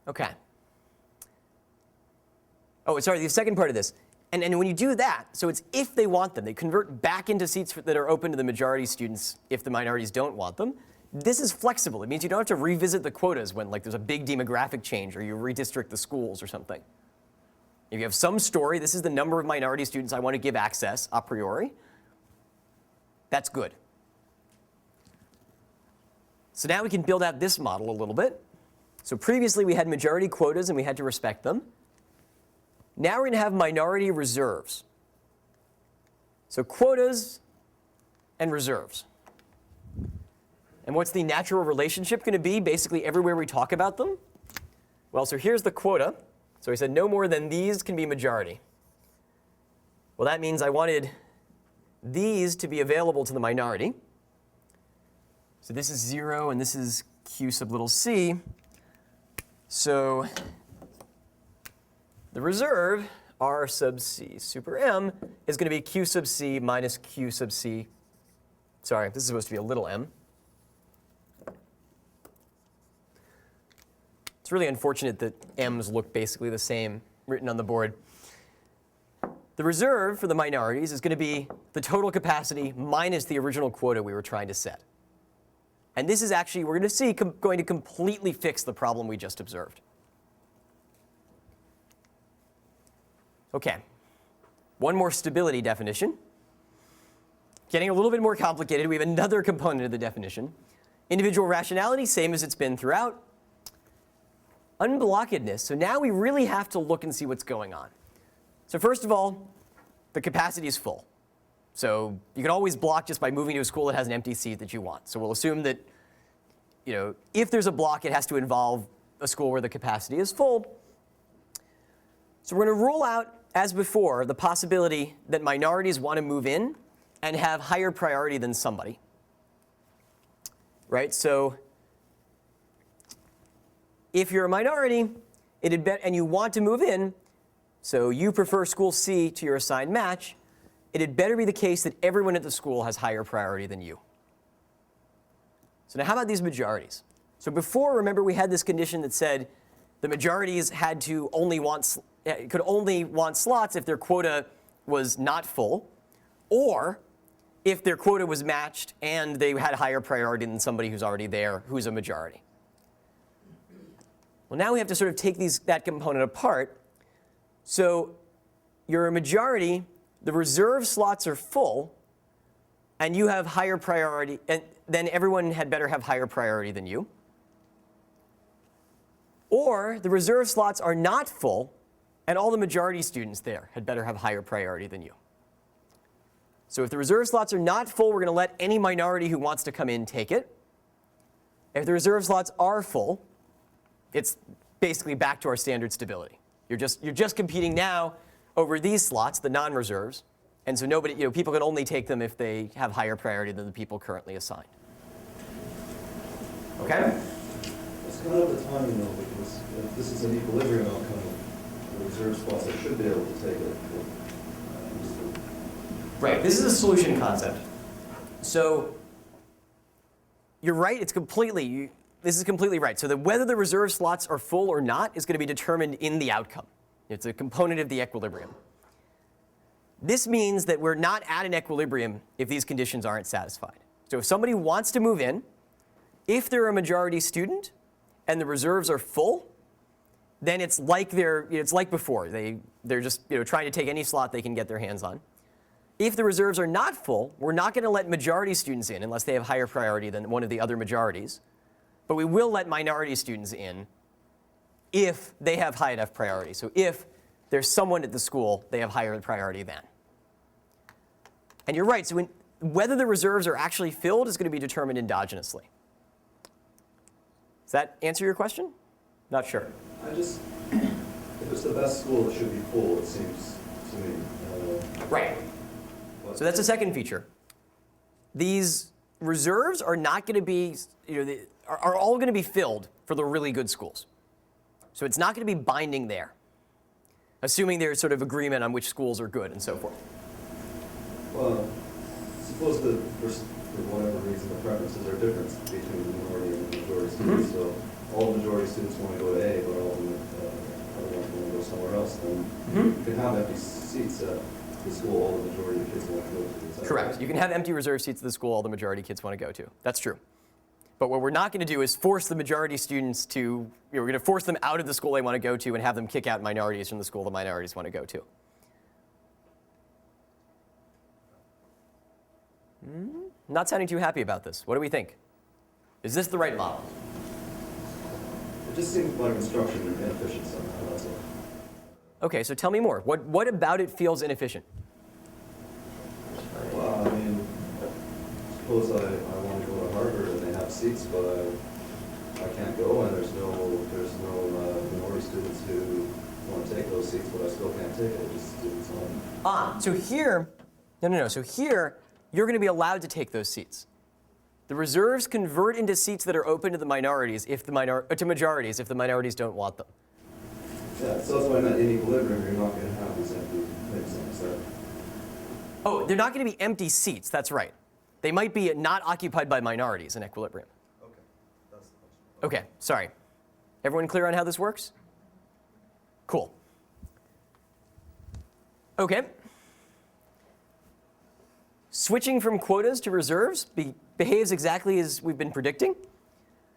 Okay. Oh, sorry, the second part of this. And when you do that, so it's if they want them, they convert back into seats that are open to the majority students if the minorities don't want them. This is flexible. It means you don't have to revisit the quotas when there's a big demographic change or you redistrict the schools or something. If you have some story, this is the number of minority students I want to give access a priori, that's good. So now we can build out this model a little bit. So previously we had majority quotas and we had to respect them. Now we're going to have minority reserves. So quotas and reserves. And what's the natural relationship going to be basically everywhere we talk about them? Well, so here's the quota. So we said no more than these can be majority. Well, that means I wanted these to be available to the minority. So this is 0 and this is q sub little c. So the reserve, r sub c super m, is going to be q sub c minus q sub c. Sorry, this is supposed to be a little m. It's really unfortunate that m's look basically the same written on the board. The reserve for the minorities is going to be the total capacity minus the original quota we were trying to set. And this is actually, we're going to see, going to completely fix the problem we just observed. OK, one more stability definition. Getting a little bit more complicated, we have another component of the definition. Individual rationality, same as it's been throughout. Unblockedness, so now we really have to look and see what's going on. So first of all, the capacity is full. So you can always block just by moving to a school that has an empty seat that you want. So we'll assume that, if there's a block, it has to involve a school where the capacity is full. So we're going to rule out, as before, the possibility that minorities want to move in and have higher priority than somebody. Right? So if you're a minority and you want to move in, so you prefer school C to your assigned match, it had better be the case that everyone at the school has higher priority than you. So now how about these majorities? So before, remember, we had this condition that said the majorities had to could only want slots if their quota was not full, or if their quota was matched and they had higher priority than somebody who's already there who's a majority. Well, now we have to sort of take that component apart. So you're a majority, the reserve slots are full, and you have higher priority, and then everyone had better have higher priority than you. Or the reserve slots are not full, and all the majority students there had better have higher priority than you. So if the reserve slots are not full, we're going to let any minority who wants to come in take it. If the reserve slots are full, it's basically back to our standard stability. You're just competing now over these slots, the non-reserves, and so people can only take them if they have higher priority than the people currently assigned. Okay? It's kind of the timing though, because if this is an equilibrium outcome, the reserve spots I should be able to take it. Right. This is a solution concept. So you're right. This is completely right. So that whether the reserve slots are full or not is going to be determined in the outcome. It's a component of the equilibrium. This means that we're not at an equilibrium if these conditions aren't satisfied. So if somebody wants to move in, if they're a majority student and the reserves are full, then it's like before. They're just trying to take any slot they can get their hands on. If the reserves are not full, we're not going to let majority students in unless they have higher priority than one of the other majorities. But we will let minority students in if they have high enough priority. So if there's someone at the school they have higher priority than. And you're right. So whether the reserves are actually filled is going to be determined endogenously. Does that answer your question? Not sure. If it's the best school, it should be full, it seems to me. Right. So that's the second feature. These reserves are not going to be, are all going to be filled for the really good schools. So it's not going to be binding there, assuming there's sort of agreement on which schools are good and so forth. Well, suppose that for whatever reason the preferences are different between the minority and the majority students. Mm-hmm. So all the majority students want to go to A, but all the other ones want to go somewhere else. Then you can have empty seats at the school all the majority of kids want to go to. Correct. You can have empty reserve seats at the school all the majority kids want to go to. That's true. But what we're not going to do is force the majority students to, we're going to force them out of the school they want to go to and have them kick out minorities from the school the minorities want to go to. Not sounding too happy about this. What do we think? Is this the right model? It just seems like instruction inefficient somehow, that's all. Okay, so tell me more. What about it feels inefficient? Well, I mean, suppose I want to go to Harvard and they have seats, but I can't go, and there's no minority students who want to take those seats, but I still can't take it. Just students on. So here, no. So here, you're going to be allowed to take those seats. The reserves convert into seats that are open to the minorities if the to majorities if the minorities don't want them. Yeah, so that's why in that in equilibrium, you're not going to have these empty things on the side. Oh, they're not going to be empty seats. That's right. They might be not occupied by minorities in equilibrium. Okay, that's the question. Okay, sorry. Everyone clear on how this works? Cool. Okay. Switching from quotas to reserves behaves exactly as we've been predicting.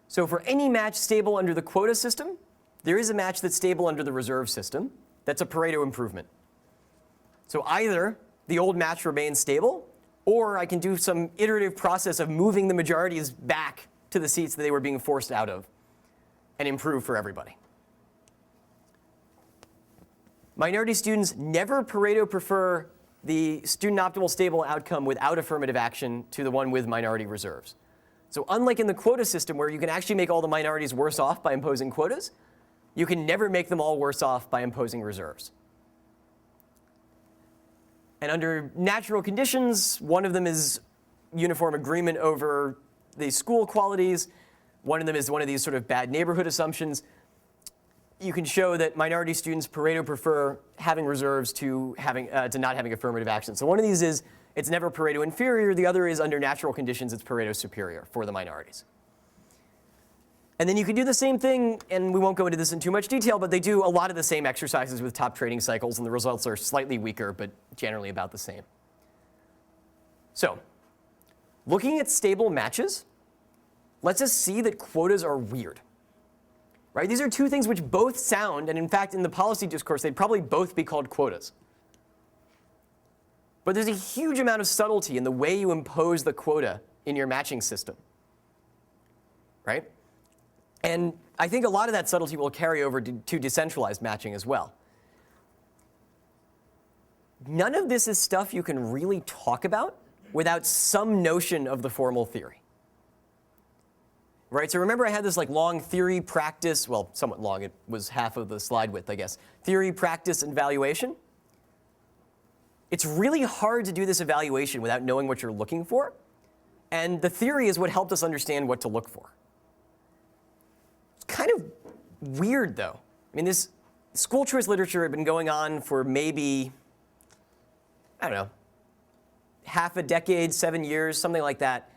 So for any match stable under the quota system, there is a match that's stable under the reserve system. That's a Pareto improvement. So either the old match remains stable, or I can do some iterative process of moving the majorities back to the seats that they were being forced out of and improve for everybody. Minority students never Pareto prefer the student optimal stable outcome without affirmative action to the one with minority reserves. So unlike in the quota system where you can actually make all the minorities worse off by imposing quotas, you can never make them all worse off by imposing reserves. And under natural conditions, one of them is uniform agreement over the school qualities. One of them is one of these sort of bad neighborhood assumptions. You can show that minority students Pareto prefer having reserves to not having affirmative action. So one of these is it's never Pareto inferior. The other is under natural conditions it's Pareto superior for the minorities. And then you can do the same thing, and we won't go into this in too much detail, but they do a lot of the same exercises with top trading cycles, and the results are slightly weaker, but generally about the same. So, looking at stable matches lets us see that quotas are weird. Right? These are two things which both sound, and in fact, in the policy discourse, they'd probably both be called quotas. But there's a huge amount of subtlety in the way you impose the quota in your matching system. Right? And I think a lot of that subtlety will carry over to decentralized matching as well. None of this is stuff you can really talk about without some notion of the formal theory. Right, so remember I had this like long theory, practice, well, somewhat long, it was half of the slide width, I guess. Theory, practice, and evaluation. It's really hard to do this evaluation without knowing what you're looking for, and the theory is what helped us understand what to look for. It's kind of weird, though. I mean, this school choice literature had been going on for maybe, I don't know, half a decade, 7 years, something like that,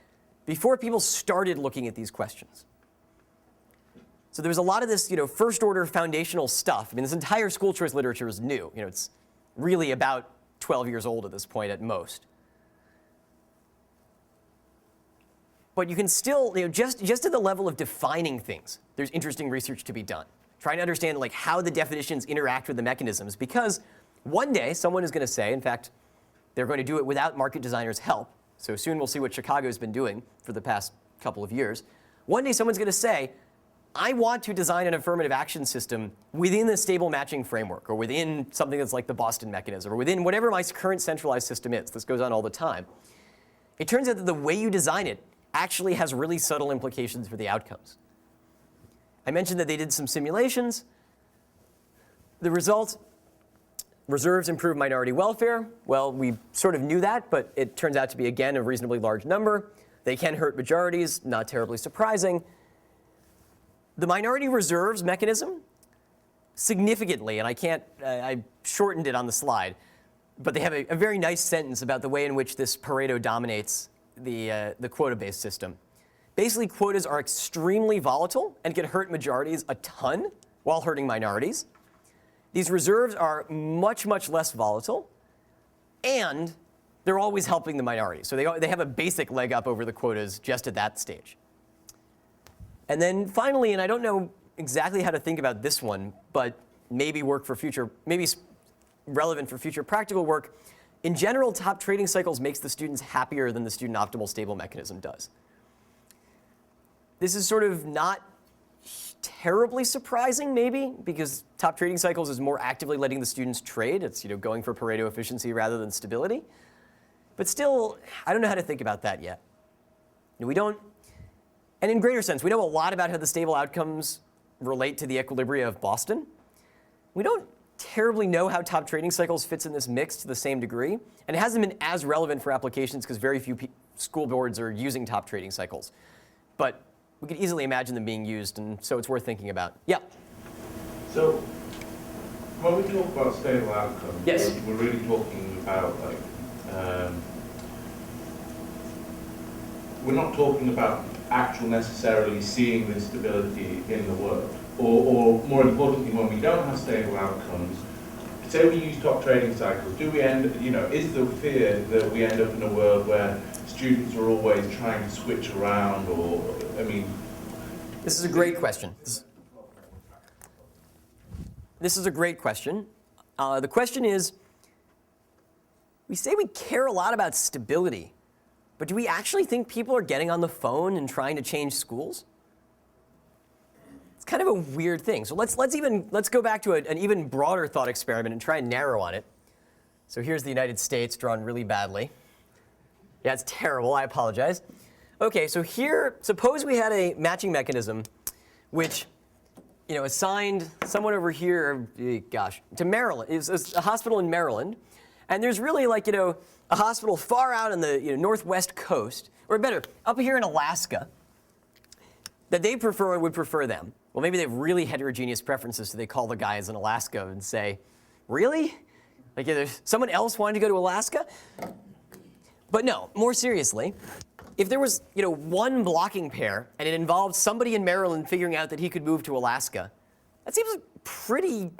before people started looking at these questions. So there was a lot of this, first order foundational stuff. I mean, this entire school choice literature is new. It's really about 12 years old at this point at most. But you can still, just at the level of defining things, there's interesting research to be done. Trying to understand how the definitions interact with the mechanisms, because one day someone is going to say, in fact, they're going to do it without market designers' help. So soon we'll see what Chicago's been doing for the past couple of years. One day someone's going to say, I want to design an affirmative action system within the stable matching framework, or within something that's like the Boston mechanism, or within whatever my current centralized system is. This goes on all the time. It turns out that the way you design it actually has really subtle implications for the outcomes. I mentioned that they did some simulations. The result, reserves improve minority welfare. Well, we sort of knew that, but it turns out to be, again, a reasonably large number. They can hurt majorities, not terribly surprising. The minority reserves mechanism, significantly, and I shortened it on the slide, but they have a very nice sentence about the way in which this Pareto dominates the quota-based system. Basically, quotas are extremely volatile and can hurt majorities a ton while hurting minorities. These reserves are much, much less volatile, and they're always helping the minority. So they have a basic leg up over the quotas just at that stage. And then finally, and I don't know exactly how to think about this one, but maybe relevant for future practical work, in general, top trading cycles makes the students happier than the student optimal stable mechanism does. This is sort of not terribly surprising, maybe, because top trading cycles is more actively letting the students trade. It's going for Pareto efficiency rather than stability. But still, I don't know how to think about that yet. We don't, and in greater sense, we know a lot about how the stable outcomes relate to the equilibria of Boston. We don't terribly know how top trading cycles fits in this mix to the same degree, and it hasn't been as relevant for applications because very few school boards are using top trading cycles. But we could easily imagine them being used, and so it's worth thinking about. Yeah? So, when we talk about stable outcomes, yes, we're really talking about, we're not talking about actual necessarily seeing this stability in the world. Or more importantly, when we don't have stable outcomes, say we use top trading cycles, do we is the fear that we end up in a world where students are always trying to switch around, or, This is a great question. This is a great question. The question is, we say we care a lot about stability, but do we actually think people are getting on the phone and trying to change schools? It's kind of a weird thing. So let's go back to an even broader thought experiment and try and narrow on it. So here's the United States drawn really badly. Yeah, it's terrible. I apologize. Okay, so here, suppose we had a matching mechanism which, assigned someone over here, to Maryland. It's a hospital in Maryland, and there's really a hospital far out on the northwest coast, or better, up here in Alaska, that they would prefer them. Well, maybe they have really heterogeneous preferences, so they call the guys in Alaska and say, really? If someone else wanted to go to Alaska? But no, more seriously, if there was, one blocking pair and it involved somebody in Maryland figuring out that he could move to Alaska, that seems pretty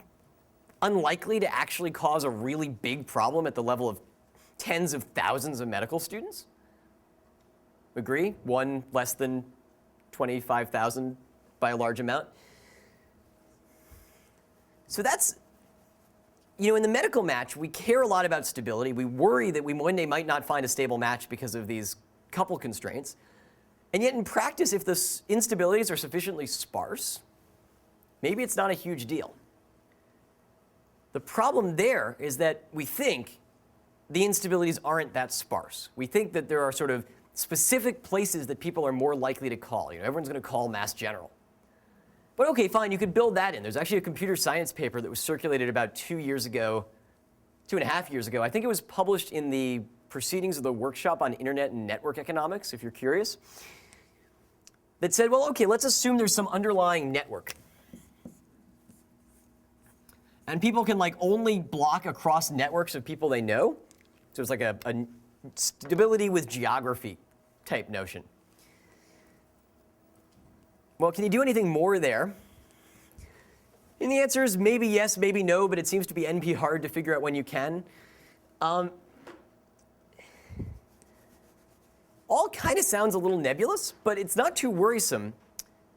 unlikely to actually cause a really big problem at the level of tens of thousands of medical students. Agree? One less than 25,000 by a large amount. So that's, in the medical match, we care a lot about stability. We worry that we one day might not find a stable match because of these couple constraints. And yet in practice, if the instabilities are sufficiently sparse, maybe it's not a huge deal. The problem there is that we think the instabilities aren't that sparse. We think that there are sort of specific places that people are more likely to call. Everyone's going to call Mass General. But okay, fine, you could build that in. There's actually a computer science paper that was circulated about 2.5 years ago. I think it was published in the Proceedings of the Workshop on Internet and Network Economics, if you're curious, that said, well, okay, let's assume there's some underlying network. And people can only block across networks of people they know. So it's like a stability with geography type notion. Well, can you do anything more there? And the answer is maybe yes, maybe no, but it seems to be NP hard to figure out when you can. All kind of sounds a little nebulous, but it's not too worrisome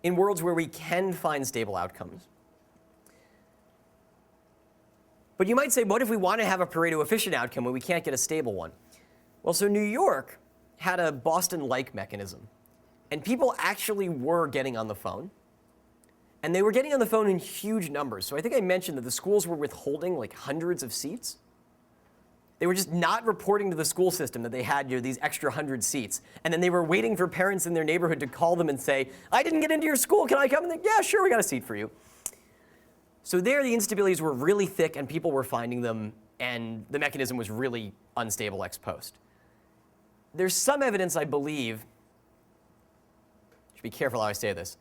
in worlds where we can find stable outcomes. But you might say, what if we want to have a Pareto efficient outcome when we can't get a stable one? Well, so New York had a Boston-like mechanism. And people actually were getting on the phone. And they were getting on the phone in huge numbers. So I think I mentioned that the schools were withholding hundreds of seats. They were just not reporting to the school system that they had these extra 100 seats. And then they were waiting for parents in their neighborhood to call them and say, I didn't get into your school, can I come? And they, yeah, sure, we got a seat for you. So there the instabilities were really thick and people were finding them, and the mechanism was really unstable ex post. There's some evidence, I believe, should be careful how I say this.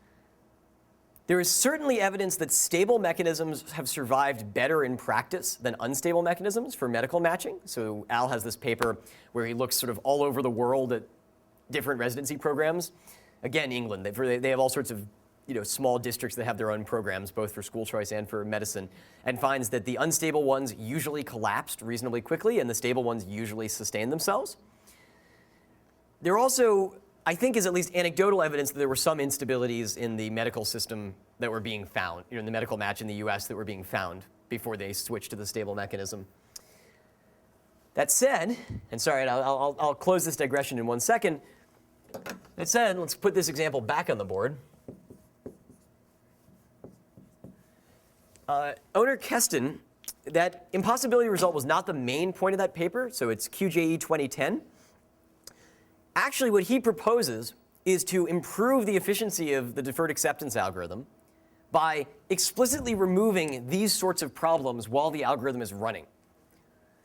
There is certainly evidence that stable mechanisms have survived better in practice than unstable mechanisms for medical matching. So Al has this paper where he looks sort of all over the world at different residency programs. Again, England, they have all sorts of small districts that have their own programs, both for school choice and for medicine, and finds that the unstable ones usually collapsed reasonably quickly and the stable ones usually sustain themselves. There are also I think is at least anecdotal evidence that there were some instabilities in the medical system that were being found, in the medical match in the US that were being found before they switched to the stable mechanism. That said, and sorry, I'll close this digression in 1 second. That said, let's put this example back on the board. Owner Keston, that impossibility result was not the main point of that paper, so it's QJE 2010. Actually, what he proposes is to improve the efficiency of the deferred acceptance algorithm by explicitly removing these sorts of problems while the algorithm is running.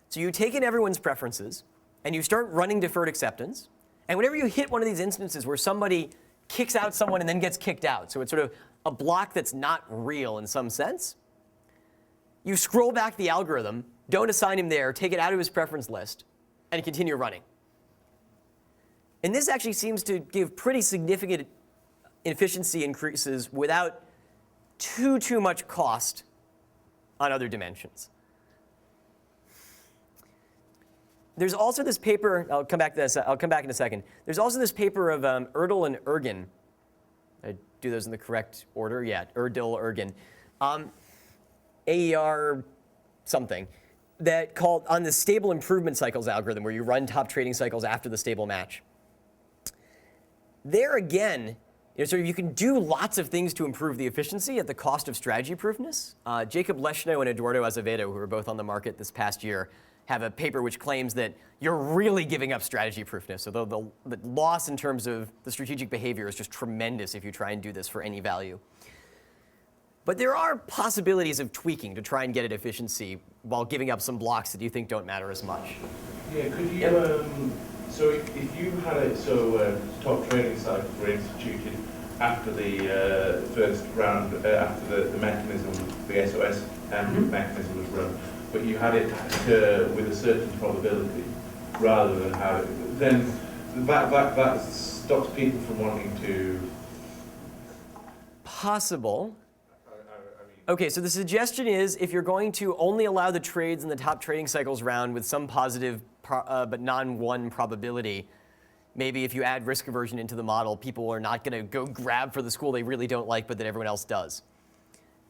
So you take in everyone's preferences, and you start running deferred acceptance, and whenever you hit one of these instances where somebody kicks out someone and then gets kicked out, so it's sort of a block that's not real in some sense, you scroll back the algorithm, don't assign him there, take it out of his preference list, and continue running. And this actually seems to give pretty significant efficiency increases without too much cost on other dimensions. There's also this paper, I'll come back to this, I'll come back in a second. There's also this paper of Erdl and Ergin. I do those in the correct order? Yeah, Erdl, Ergin. AER something, that called on the stable improvement cycles algorithm where you run top trading cycles after the stable match. There again, sort of you can do lots of things to improve the efficiency at the cost of strategy proofness. Jacob Leshno and Eduardo Azevedo, who were both on the market this past year, have a paper which claims that you're really giving up strategy proofness. So the loss in terms of the strategic behavior is just tremendous if you try and do this for any value. But there are possibilities of tweaking to try and get at efficiency while giving up some blocks that you think don't matter as much. Yeah, could you, so if you had it, top trading cycles were instituted after the first round, after the mechanism, the SOS mechanism was run, but you had it with a certain probability rather than have it, then that stops people from wanting to... Possible. Okay, so the suggestion is if you're going to only allow the trades in the top trading cycles round with some positive but non-1 probability, maybe if you add risk aversion into the model, people are not going to go grab for the school they really don't like but that everyone else does.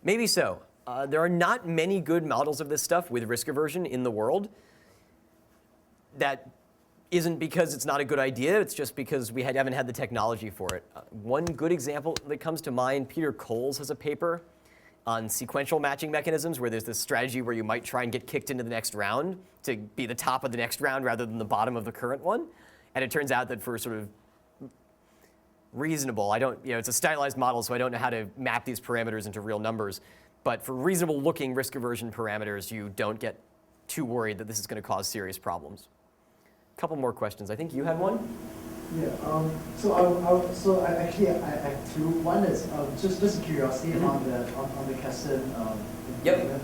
Maybe so. There are not many good models of this stuff with risk aversion in the world. That isn't because it's not a good idea, it's just because we haven't had the technology for it. One good example that comes to mind, Peter Coles has a paper on sequential matching mechanisms where there's this strategy where you might try and get kicked into the next round to be the top of the next round rather than the bottom of the current one. And it turns out that for sort of reasonable, it's a stylized model, so I don't know how to map these parameters into real numbers. But for reasonable looking risk aversion parameters, you don't get too worried that this is going to cause serious problems. A couple more questions. I think you had one? Yeah, so I have two. One is just a curiosity on the Keston. Yep.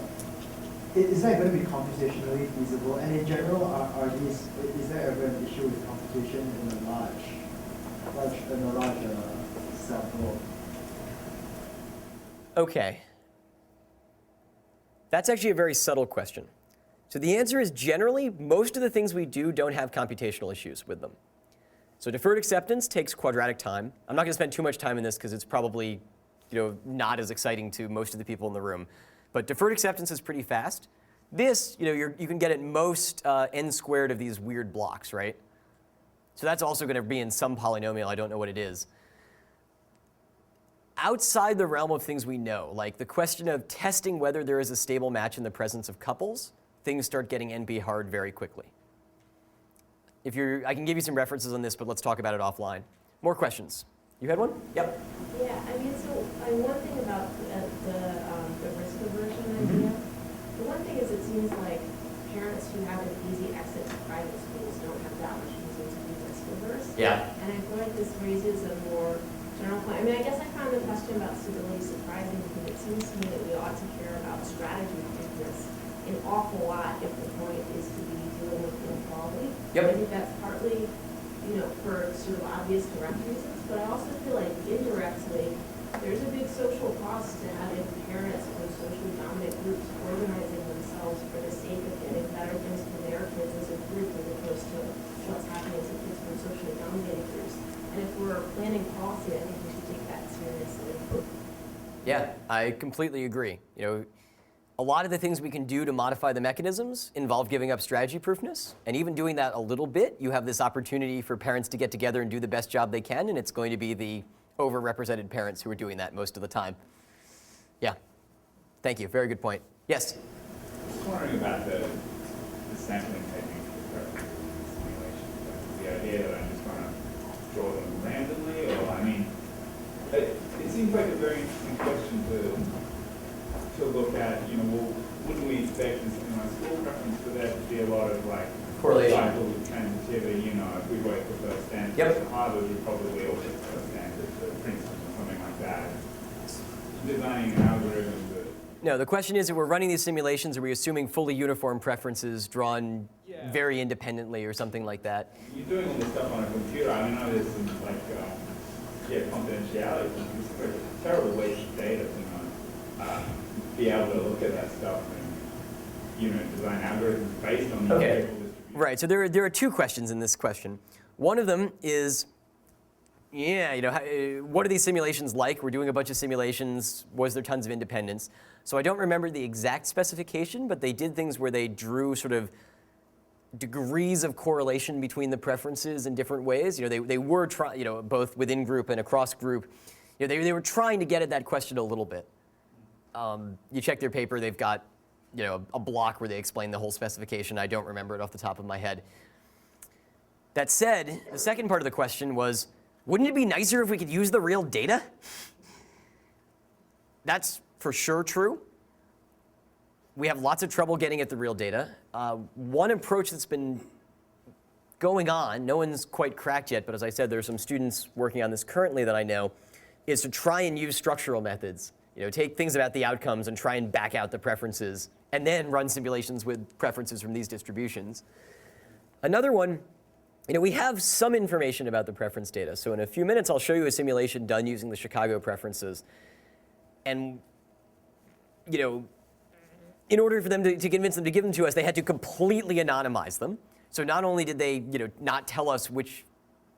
Is that going to be computationally feasible? And in general, is there ever an issue with computation in a large sample? Okay. That's actually a very subtle question. So the answer is generally, most of the things we do don't have computational issues with them. So deferred acceptance takes quadratic time. I'm not going to spend too much time in this because it's probably not as exciting to most of the people in the room. But deferred acceptance is pretty fast. This, you can get at most n squared of these weird blocks, right? So that's also going to be in some polynomial. I don't know what it is. Outside the realm of things we know, like the question of testing whether there is a stable match in the presence of couples, things start getting NP hard very quickly. I can give you some references on this, but let's talk about it offline. More questions? You had one? Yep. Yeah, one thing about the risk aversion idea, the one thing is it seems like parents who have an easy exit to private schools don't have that much reason to be risk averse. Yeah. And I feel like this raises a more general point. I guess I found the question about stability surprising because it seems to me that we ought to care about strategy weakness an awful lot if the point is to be dealing with inequality. Yep. I think that's partly, for sort of obvious direct reasons, but I also feel like indirectly, there's a big social cost to having parents from socially dominant groups organizing themselves for the sake of getting better things for their kids as a group as opposed to what's happening to kids from socially dominated groups. And if we're planning policy, I think we should take that seriously. Yeah, I completely agree. You know, a lot of the things we can do to modify the mechanisms involve giving up strategy proofness, and even doing that a little bit, you have this opportunity for parents to get together and do the best job they can, and it's going to be the overrepresented parents who are doing that most of the time. Yeah, thank you, very good point. Yes? I was wondering about the sampling technique for preferences in simulation. The idea that I'm just going to draw them randomly, or, I mean, it seems like a very interesting question to look at. You know, well, wouldn't we expect in something like school preference for there to be a lot of like correlation, cycle of transitivity? You know, if we wait for first standard, yep. Harvard would probably also first standard for Princeton or something like that. Designing an algorithm. No, the question is, if we're running these simulations, are we assuming fully uniform preferences drawn very independently or something like that? You're doing all this stuff on a computer. I mean, I know there's some like, confidentiality. It's like a terrible waste of data to be able to look at that stuff and, design algorithms based on the distribution. Right, so there are two questions in this question. One of them is, what are these simulations like? We're doing a bunch of simulations. Was there tons of independence? So I don't remember the exact specification, but they did things where they drew sort of degrees of correlation between the preferences in different ways. You know, they were trying, both within group and across group. You know, they were trying to get at that question a little bit. You check their paper, they've got, a block where they explain the whole specification. I don't remember it off the top of my head. That said, the second part of the question was, wouldn't it be nicer if we could use the real data? That's for sure true. We have lots of trouble getting at the real data. One approach that's been going on, no one's quite cracked yet, but as I said, there are some students working on this currently that I know, is to try and use structural methods. Take things about the outcomes and try and back out the preferences, and then run simulations with preferences from these distributions. Another one, we have some information about the preference data. So in a few minutes, I'll show you a simulation done using the Chicago preferences. And, in order for them to convince them to give them to us, they had to completely anonymize them. So not only did they, not tell us which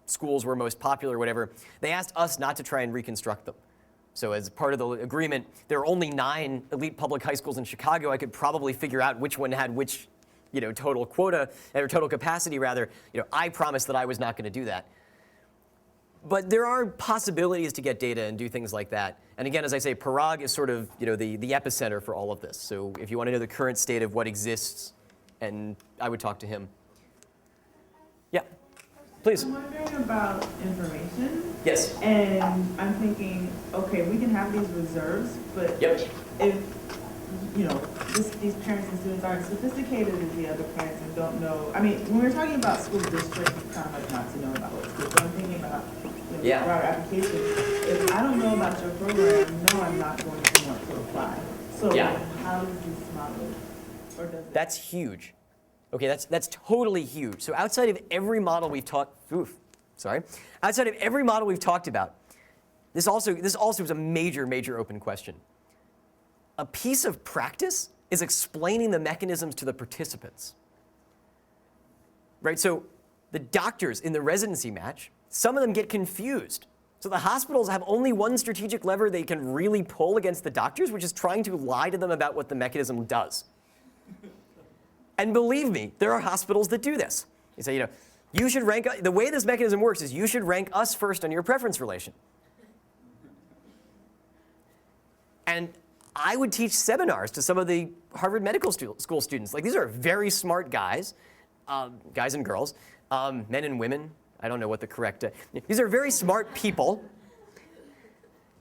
schools were most popular or whatever, they asked us not to try and reconstruct them. So as part of the agreement, there are only 9 elite public high schools in Chicago. I could probably figure out which one had which total quota, or total capacity rather. I promised that I was not going to do that. But there are possibilities to get data and do things like that. And again, as I say, Parag is sort of, the epicenter for all of this. So if you want to know the current state of what exists, and I would talk to him. Yeah, please. I'm wondering about information. Yes. And I'm thinking, okay, we can have these reserves, but if these parents and students aren't sophisticated as the other parents and don't know. I mean, when we're talking about school districts, it's kind of like not to know about what school. So I'm thinking about broader applications. If I don't know about your program, no, I'm not going to want to apply. So how does this model, or does it? That's huge. Okay, that's totally huge. So outside of every model we've outside of every model we've talked about, this also is a major open question. A piece of practice is explaining the mechanisms to the participants. Right, so the doctors in the residency match, some of them get confused. So the hospitals have only one strategic lever they can really pull against the doctors, which is trying to lie to them about what the mechanism does. And believe me, there are hospitals that do this. They say, you should rank, the way this mechanism works is you should rank us first on your preference relation. And I would teach seminars to some of the Harvard Medical School students. Like, these are very smart guys, guys and girls, men and women. I don't know what the correct, these are very smart people.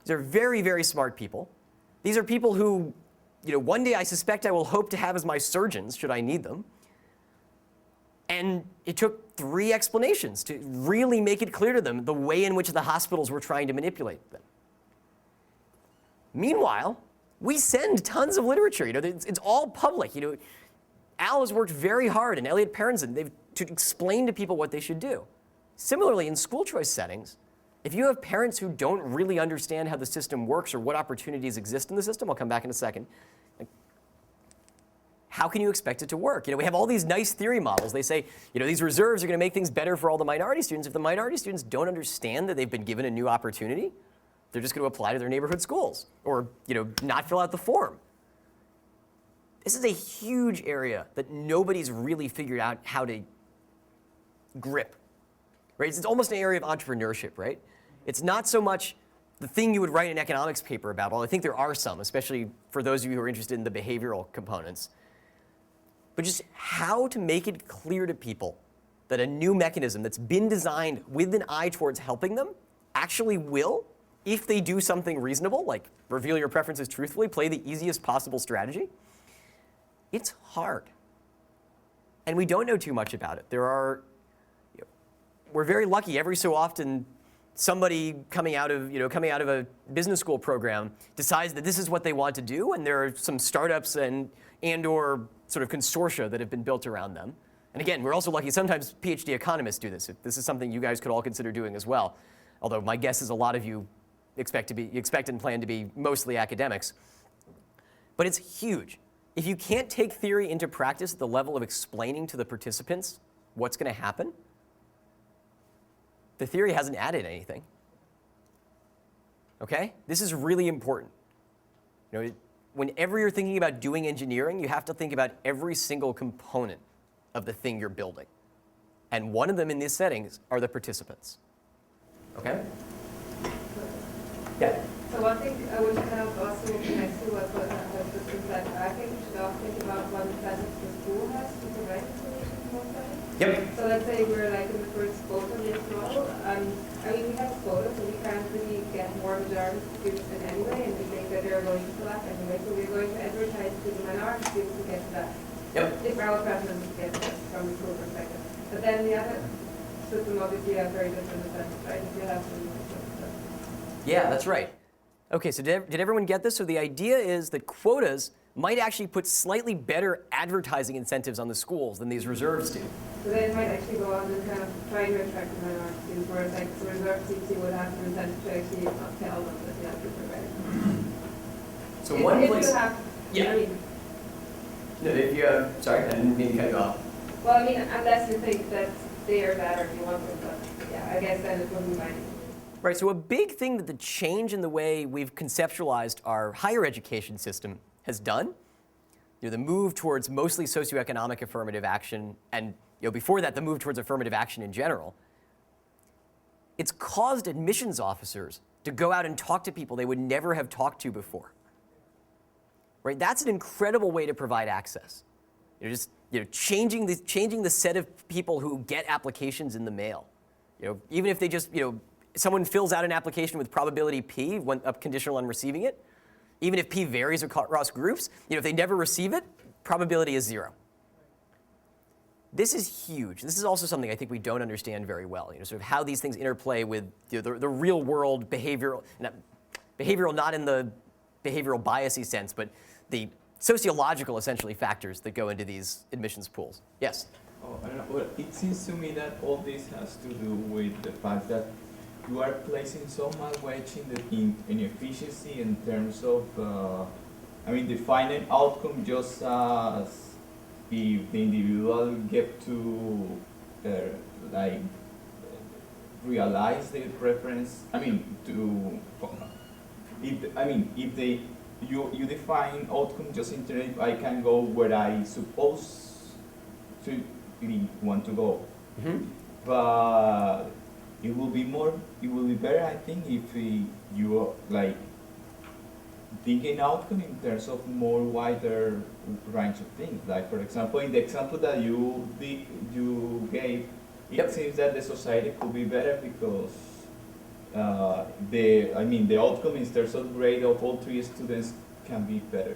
These are very smart people. These are people who, one day I suspect I will hope to have as my surgeons, should I need them. And it took 3 explanations to really make it clear to them the way in which the hospitals were trying to manipulate them. Meanwhile, we send tons of literature. It's all public. Al has worked very hard, and Elliot Parenson, to explain to people what they should do. Similarly, in school choice settings, if you have parents who don't really understand how the system works or what opportunities exist in the system, I'll come back in a second, how can you expect it to work? We have all these nice theory models. They say, these reserves are going to make things better for all the minority students. If the minority students don't understand that they've been given a new opportunity, they're just going to apply to their neighborhood schools or, not fill out the form. This is a huge area that nobody's really figured out how to grip, right? It's almost an area of entrepreneurship, right? It's not so much the thing you would write an economics paper about, although I think there are some, especially for those of you who are interested in the behavioral components, but just how to make it clear to people that a new mechanism that's been designed with an eye towards helping them actually will, if they do something reasonable, like reveal your preferences truthfully, play the easiest possible strategy. It's hard. And we don't know too much about it. We're very lucky every so often somebody coming out of a business school program decides that this is what they want to do, and there are some startups and or sort of consortia that have been built around them. And again, we're also lucky sometimes PhD economists do this. This is something you guys could all consider doing as well. Although my guess is a lot of you expect and plan to be mostly academics. But it's huge. If you can't take theory into practice at the level of explaining to the participants what's going to happen, the theory hasn't added anything. Okay? This is really important. Whenever you're thinking about doing engineering, you have to think about every single component of the thing you're building. And one of them in these settings are the participants. Okay? Yeah. So one thing I would kind of also connect to what is that I think we should also think about what incentives the school has to prevent solutions from study. Yep. So let's say we're like in the first quota list model. We have quotas, so we can't really get more majority students in anyway, and we think that they're going to select anyway. So we're going to advertise to the minority students to get to that. Yep. If our preference is to get to that from the school perspective. But then the other system obviously has very different incentives, right? If you have to. Yeah, that's right. Okay, so did everyone get this? So the idea is that quotas might actually put slightly better advertising incentives on the schools than these reserves do. So they might actually go on and kind of try to attract the minority students, whereas like the reserve seats you would have an incentive to actually tell them that they have to prevent. So one place. You have, yeah. I mean, no, if you have, sorry, I didn't mean to cut you off. Well, I mean, unless you think that they are bad or you want them, but yeah, I guess then it wouldn't be binding. Right, so a big thing that the change in the way we've conceptualized our higher education system has done, the move towards mostly socioeconomic affirmative action, and before that, the move towards affirmative action in general, it's caused admissions officers to go out and talk to people they would never have talked to before. Right, that's an incredible way to provide access. Changing the set of people who get applications in the mail. Even if they just, someone fills out an application with probability P, conditional on receiving it, even if P varies across groups, if they never receive it, probability is 0. This is huge. This is also something I think we don't understand very well, sort of how these things interplay with the real world behavioral not in the behavioral biasy sense, but the sociological, essentially, factors that go into these admissions pools. Yes? Oh, I don't know. Well, it seems to me that all this has to do with the fact that you are placing so much weight in efficiency in terms of, defining outcome just as if the individual get to realize their preference. You define outcome just in terms of I can go where I suppose to want to go. Mm-hmm. But it will be better, I think, if you thinking outcome in terms of more wider range of things. Like, for example, in the example that you gave, it seems that the society could be better because the outcome in terms of grade of all 3 students can be better.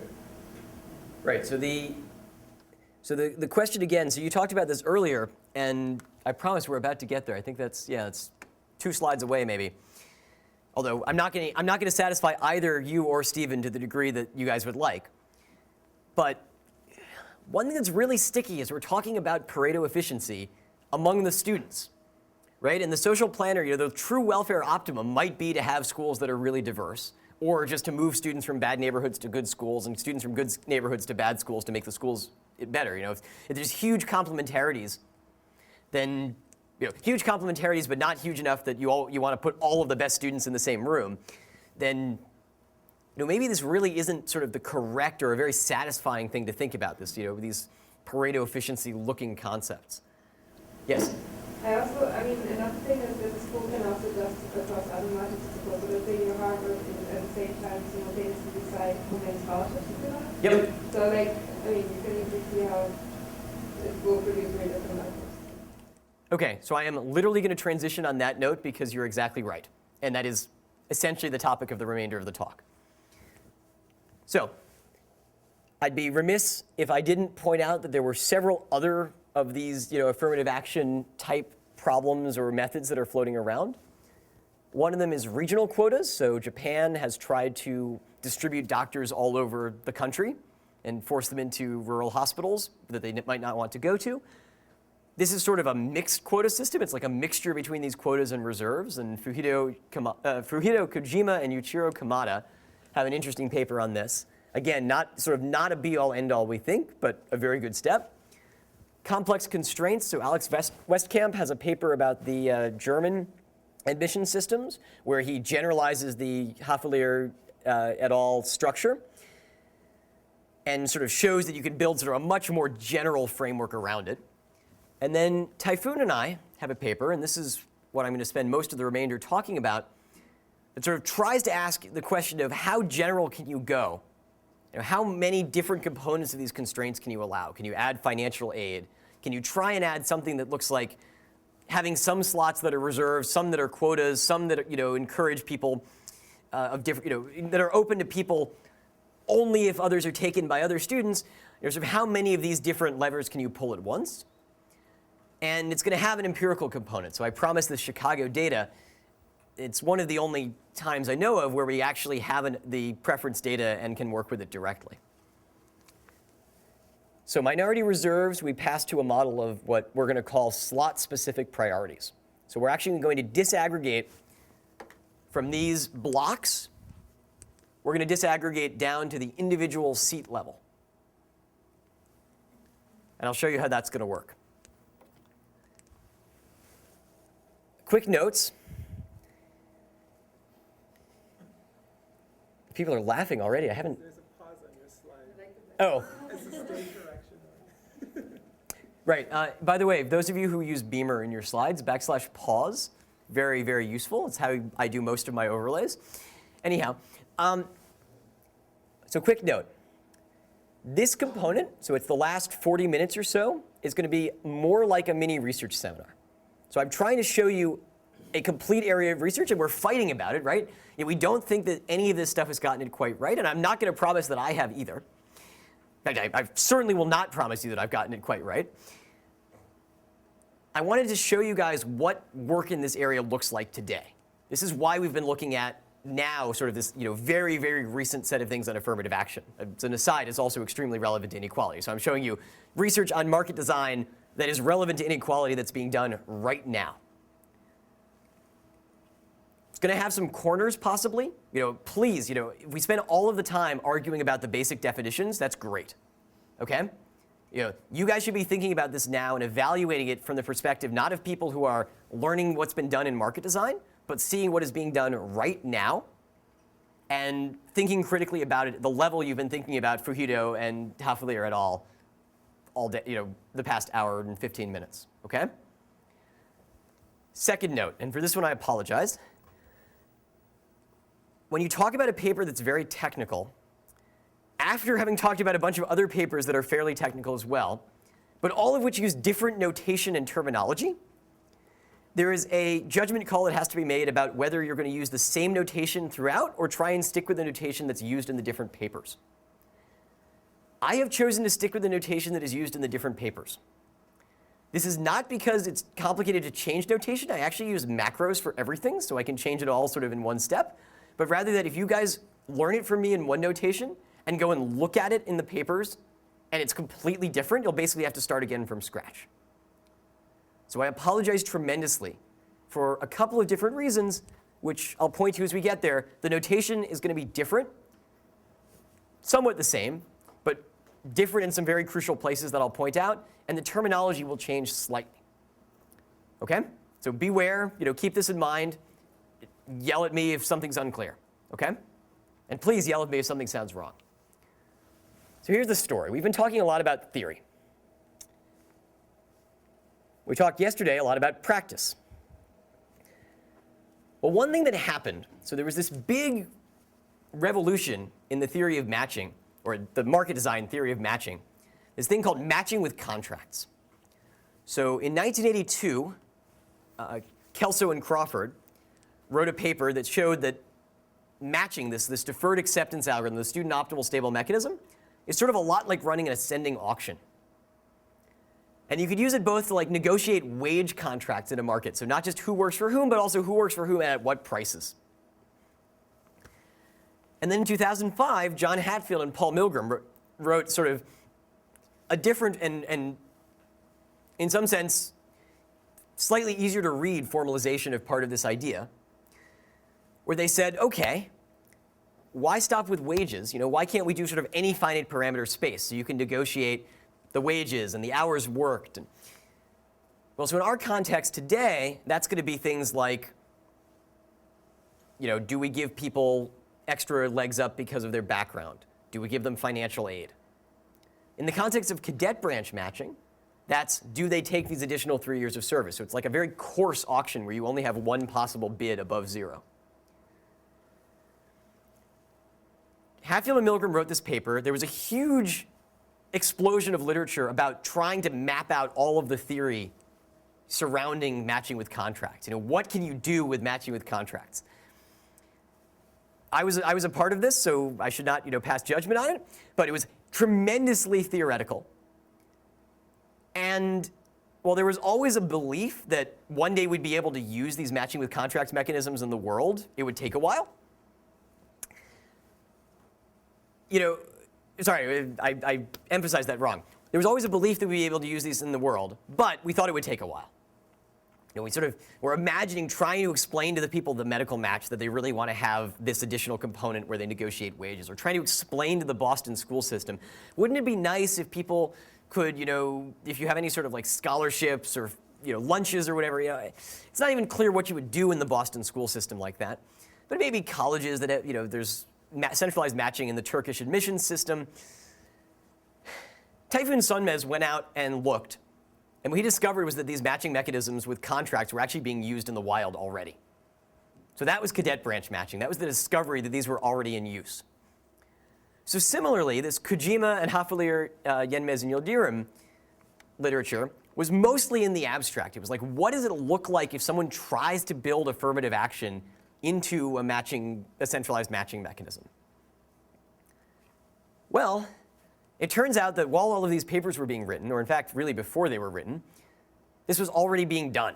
Right. So the question again. So you talked about this earlier, and I promise we're about to get there. I think it's 2 slides away maybe. Although I'm not going to satisfy either you or Stephen to the degree that you guys would like. But one thing that's really sticky is we're talking about Pareto efficiency among the students, right? And the social planner, the true welfare optimum might be to have schools that are really diverse, or just to move students from bad neighborhoods to good schools and students from good neighborhoods to bad schools to make the schools better. If there's huge complementarities, then huge complementarities, but not huge enough that you want to put all of the best students in the same room, then maybe this really isn't sort of the correct or a very satisfying thing to think about. These Pareto efficiency looking concepts. Yes. Another thing is that the school can also just across other matters, suppose that say you're Harvard at the same time simultaneously decide how many scholarships you can have. Yep. So you can easily see how it will produce very different levels. Okay, so I am literally going to transition on that note because you're exactly right. And that is essentially the topic of the remainder of the talk. So, I'd be remiss if I didn't point out that there were several other of these affirmative action type problems or methods that are floating around. One of them is regional quotas. So Japan has tried to distribute doctors all over the country and force them into rural hospitals that they might not want to go to. This is sort of a mixed quota system. It's like a mixture between these quotas and reserves. And Fujito Kojima and Yuichiro Kamada have an interesting paper on this. Again, not a be-all, end-all, we think, but a very good step. Complex constraints. So Alex Westkamp has a paper about the German admission systems, where he generalizes the Hafelier et al. Structure and sort of shows that you can build sort of a much more general framework around it. And then Typhoon and I have a paper, and this is what I'm going to spend most of the remainder talking about, that sort of tries to ask the question of how general can you go? How many different components of these constraints can you allow? Can you add financial aid? Can you try and add something that looks like having some slots that are reserved, some that are quotas, some that encourage people of different, that are open to people only if others are taken by other students? Sort of how many of these different levers can you pull at once? And it's going to have an empirical component. So I promise the Chicago data, it's one of the only times I know of where we actually have the preference data and can work with it directly. So minority reserves, we pass to a model of what we're going to call slot-specific priorities. So we're actually going to disaggregate from these blocks. We're going to disaggregate down to the individual seat level. And I'll show you how that's going to work. Quick notes. People are laughing already. I haven't. There's a pause on your slide. Oh. It's a stage correction. Right. By the way, those of you who use Beamer in your slides, /pause, very, very useful. It's how I do most of my overlays. Anyhow, so quick note. This component, so it's the last 40 minutes or so, is going to be more like a mini research seminar. So I'm trying to show you a complete area of research, and we're fighting about it, right? We don't think that any of this stuff has gotten it quite right, and I'm not going to promise that I have either. In fact, I certainly will not promise you that I've gotten it quite right. I wanted to show you guys what work in this area looks like today. This is why we've been looking at now sort of this very, very recent set of things on affirmative action. As an aside, it's also extremely relevant to inequality. So I'm showing you research on market design that is relevant to inequality that's being done right now. It's going to have some corners, possibly. Please, if we spend all of the time arguing about the basic definitions, that's great. Okay? You guys should be thinking about this now and evaluating it from the perspective not of people who are learning what's been done in market design, but seeing what is being done right now and thinking critically about it at the level you've been thinking about Fujito and Hafelier et al. All day, the past hour and 15 minutes. Okay? Second note, and for this one I apologize. When you talk about a paper that's very technical, after having talked about a bunch of other papers that are fairly technical as well, but all of which use different notation and terminology, there is a judgment call that has to be made about whether you're going to use the same notation throughout or try and stick with the notation that's used in the different papers. I have chosen to stick with the notation that is used in the different papers. This is not because it's complicated to change notation. I actually use macros for everything, so I can change it all sort of in one step. But rather that if you guys learn it from me in one notation and go and look at it in the papers, and it's completely different, you'll basically have to start again from scratch. So I apologize tremendously for a couple of different reasons, which I'll point to as we get there, the notation is going to be different, somewhat the same, but different in some very crucial places that I'll point out, and the terminology will change slightly. Okay? So beware, keep this in mind. Yell at me if something's unclear. Okay? And please yell at me if something sounds wrong. So here's the story. We've been talking a lot about theory. We talked yesterday a lot about practice. Well, one thing that happened, so there was this big revolution in the theory of matching, or the market design theory of matching, this thing called matching with contracts. So in 1982, Kelso and Crawford wrote a paper that showed that matching, this deferred acceptance algorithm, the student optimal stable mechanism, is sort of a lot like running an ascending auction. And you could use it both to negotiate wage contracts in a market, so not just who works for whom, but also who works for whom and at what prices. And then in 2005, John Hatfield and Paul Milgram wrote sort of a different and in some sense, slightly easier to read formalization of part of this idea, where they said, okay, why stop with wages? Why can't we do sort of any finite parameter space so you can negotiate the wages and the hours worked? Well, so in our context today, that's going to be things like, do we give people extra legs up because of their background? Do we give them financial aid? In the context of cadet branch matching, that's, do they take these additional 3 years of service? So it's like a very coarse auction where you only have one possible bid above zero. Hatfield and Milgram wrote this paper. There was a huge explosion of literature about trying to map out all of the theory surrounding matching with contracts. What can you do with matching with contracts? I was a part of this, so I should not pass judgment on it, but it was tremendously theoretical. And while there was always a belief that one day we'd be able to use these matching with contracts mechanisms in the world, it would take a while. Sorry, I emphasized that wrong. There was always a belief that we'd be able to use these in the world, but we thought it would take a while. We sort of were imagining trying to explain to the people of the medical match that they really want to have this additional component where they negotiate wages, or trying to explain to the Boston school system, wouldn't it be nice if people could, if you have any sort of scholarships or lunches or whatever, it's not even clear what you would do in the Boston school system like that. But maybe colleges that have, there's centralized matching in the Turkish admissions system. Tayfun Sönmez went out and looked, and what he discovered was that these matching mechanisms with contracts were actually being used in the wild already. So that was cadet branch matching. That was the discovery that these were already in use. So similarly, this Kojima and Hafelier, Yenmez, and Yildirim literature was mostly in the abstract. It was like, what does it look like if someone tries to build affirmative action into a centralized matching mechanism? Well, it turns out that while all of these papers were being written, or in fact, really before they were written, this was already being done.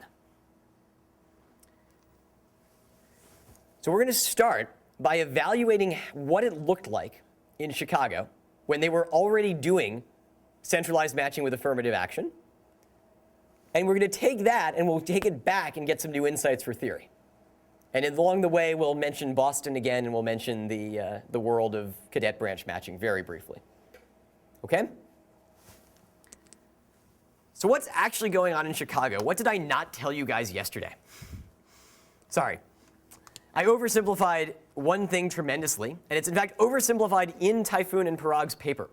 So we're going to start by evaluating what it looked like in Chicago when they were already doing centralized matching with affirmative action. And we're going to take that and we'll take it back and get some new insights for theory. And along the way, we'll mention Boston again, and we'll mention the world of cadet branch matching very briefly. Okay? So what's actually going on in Chicago? What did I not tell you guys yesterday? Sorry. I oversimplified one thing tremendously, and it's in fact oversimplified in Tayfun and Parag's paper.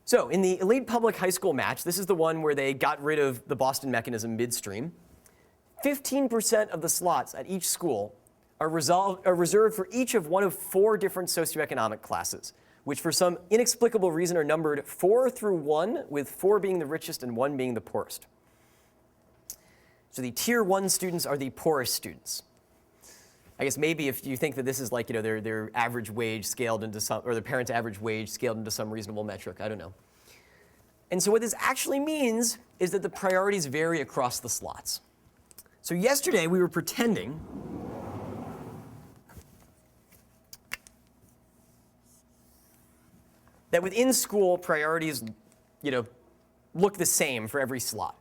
So in the elite public high school match, this is the one where they got rid of the Boston mechanism midstream. 15% of the slots at each school are reserved for each of one of 4 different socioeconomic classes, which for some inexplicable reason are numbered 4 through 1, with 4 being the richest and 1 being the poorest. So the tier 1 students are the poorest students. I guess maybe if you think that this is like, their average wage scaled into some, or their parents' average wage scaled into some reasonable metric, I don't know. And so what this actually means is that the priorities vary across the slots. So yesterday we were pretending that within school priorities, look the same for every slot.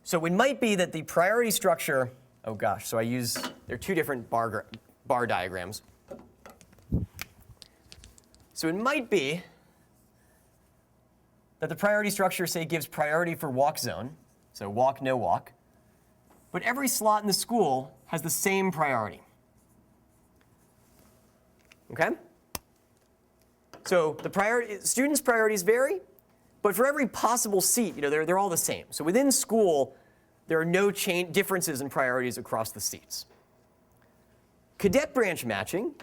So it might be that the priority structure oh gosh, so there are two different bar diagrams. So it might be that the priority structure, say, gives priority for walk zone, so walk, no walk, but every slot in the school has the same priority. Okay? So the students' priorities vary, but for every possible seat, they're all the same. So within school, there are no differences in priorities across the seats. Cadet branch matching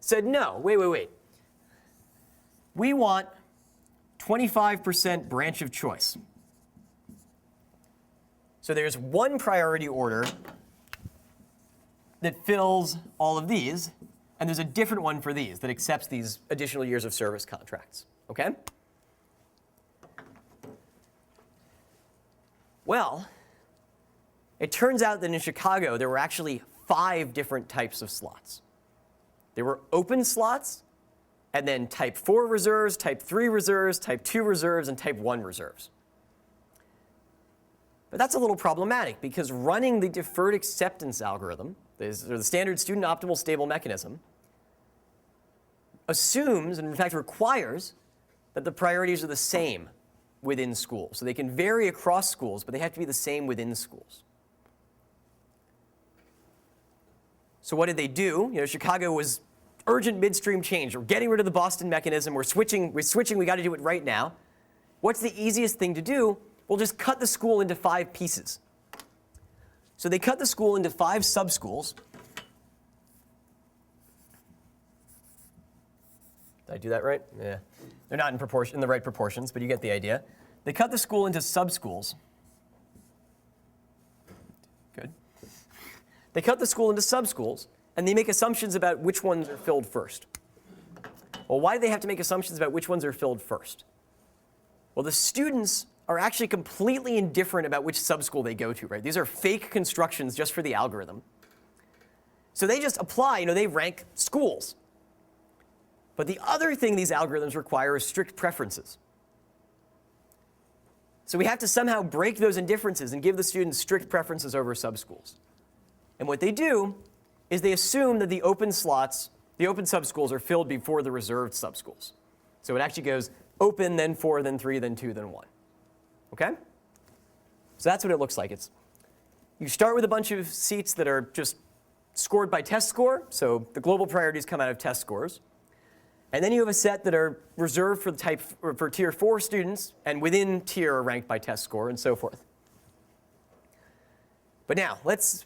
said, no, wait. We want 25% branch of choice. So there's one priority order that fills all of these, and there's a different one for these that accepts these additional years of service contracts, okay? Well, it turns out that in Chicago, there were actually 5 different types of slots. There were open slots, and then type 4 reserves, type 3 reserves, type 2 reserves, and type 1 reserves. But that's a little problematic because running the deferred acceptance algorithm, or the standard student optimal stable mechanism, assumes, and in fact requires, that the priorities are the same within schools. So they can vary across schools, but they have to be the same within schools. So what did they do? Chicago was urgent midstream change. We're getting rid of the Boston mechanism. We're switching, we got to do it right now. What's the easiest thing to do? We'll just cut the school into 5 pieces. So they cut the school into 5 sub-schools. Did I do that right? Yeah. They're not in the right proportions, but you get the idea. They cut the school into sub-schools. Good. They cut the school into sub-schools, and they make assumptions about which ones are filled first. Well, why do they have to make assumptions about which ones are filled first? Well, the students are actually completely indifferent about which sub-school they go to, right? These are fake constructions just for the algorithm. So they just apply, they rank schools. But the other thing these algorithms require is strict preferences. So we have to somehow break those indifferences and give the students strict preferences over sub-schools. And what they do is they assume that the open slots, the open sub-schools are filled before the reserved sub-schools. So it actually goes open, then 4, then 3, then 2, then 1. Okay? So that's what it looks like. You start with a bunch of seats that are just scored by test score. So the global priorities come out of test scores. And then you have a set that are reserved for tier 4 students, and within tier are ranked by test score, and so forth. But now, let's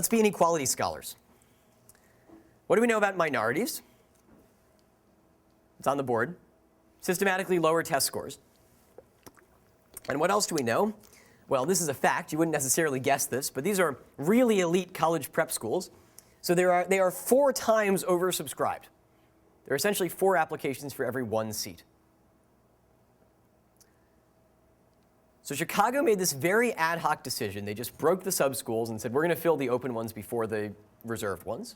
be inequality scholars. What do we know about minorities? It's on the board. Systematically lower test scores. And what else do we know? Well, this is a fact. You wouldn't necessarily guess this, but these are really elite college prep schools. So they are 4 times oversubscribed. There are essentially 4 applications for every 1 seat. So Chicago made this very ad hoc decision. They just broke the sub-schools and said, we're going to fill the open ones before the reserved ones.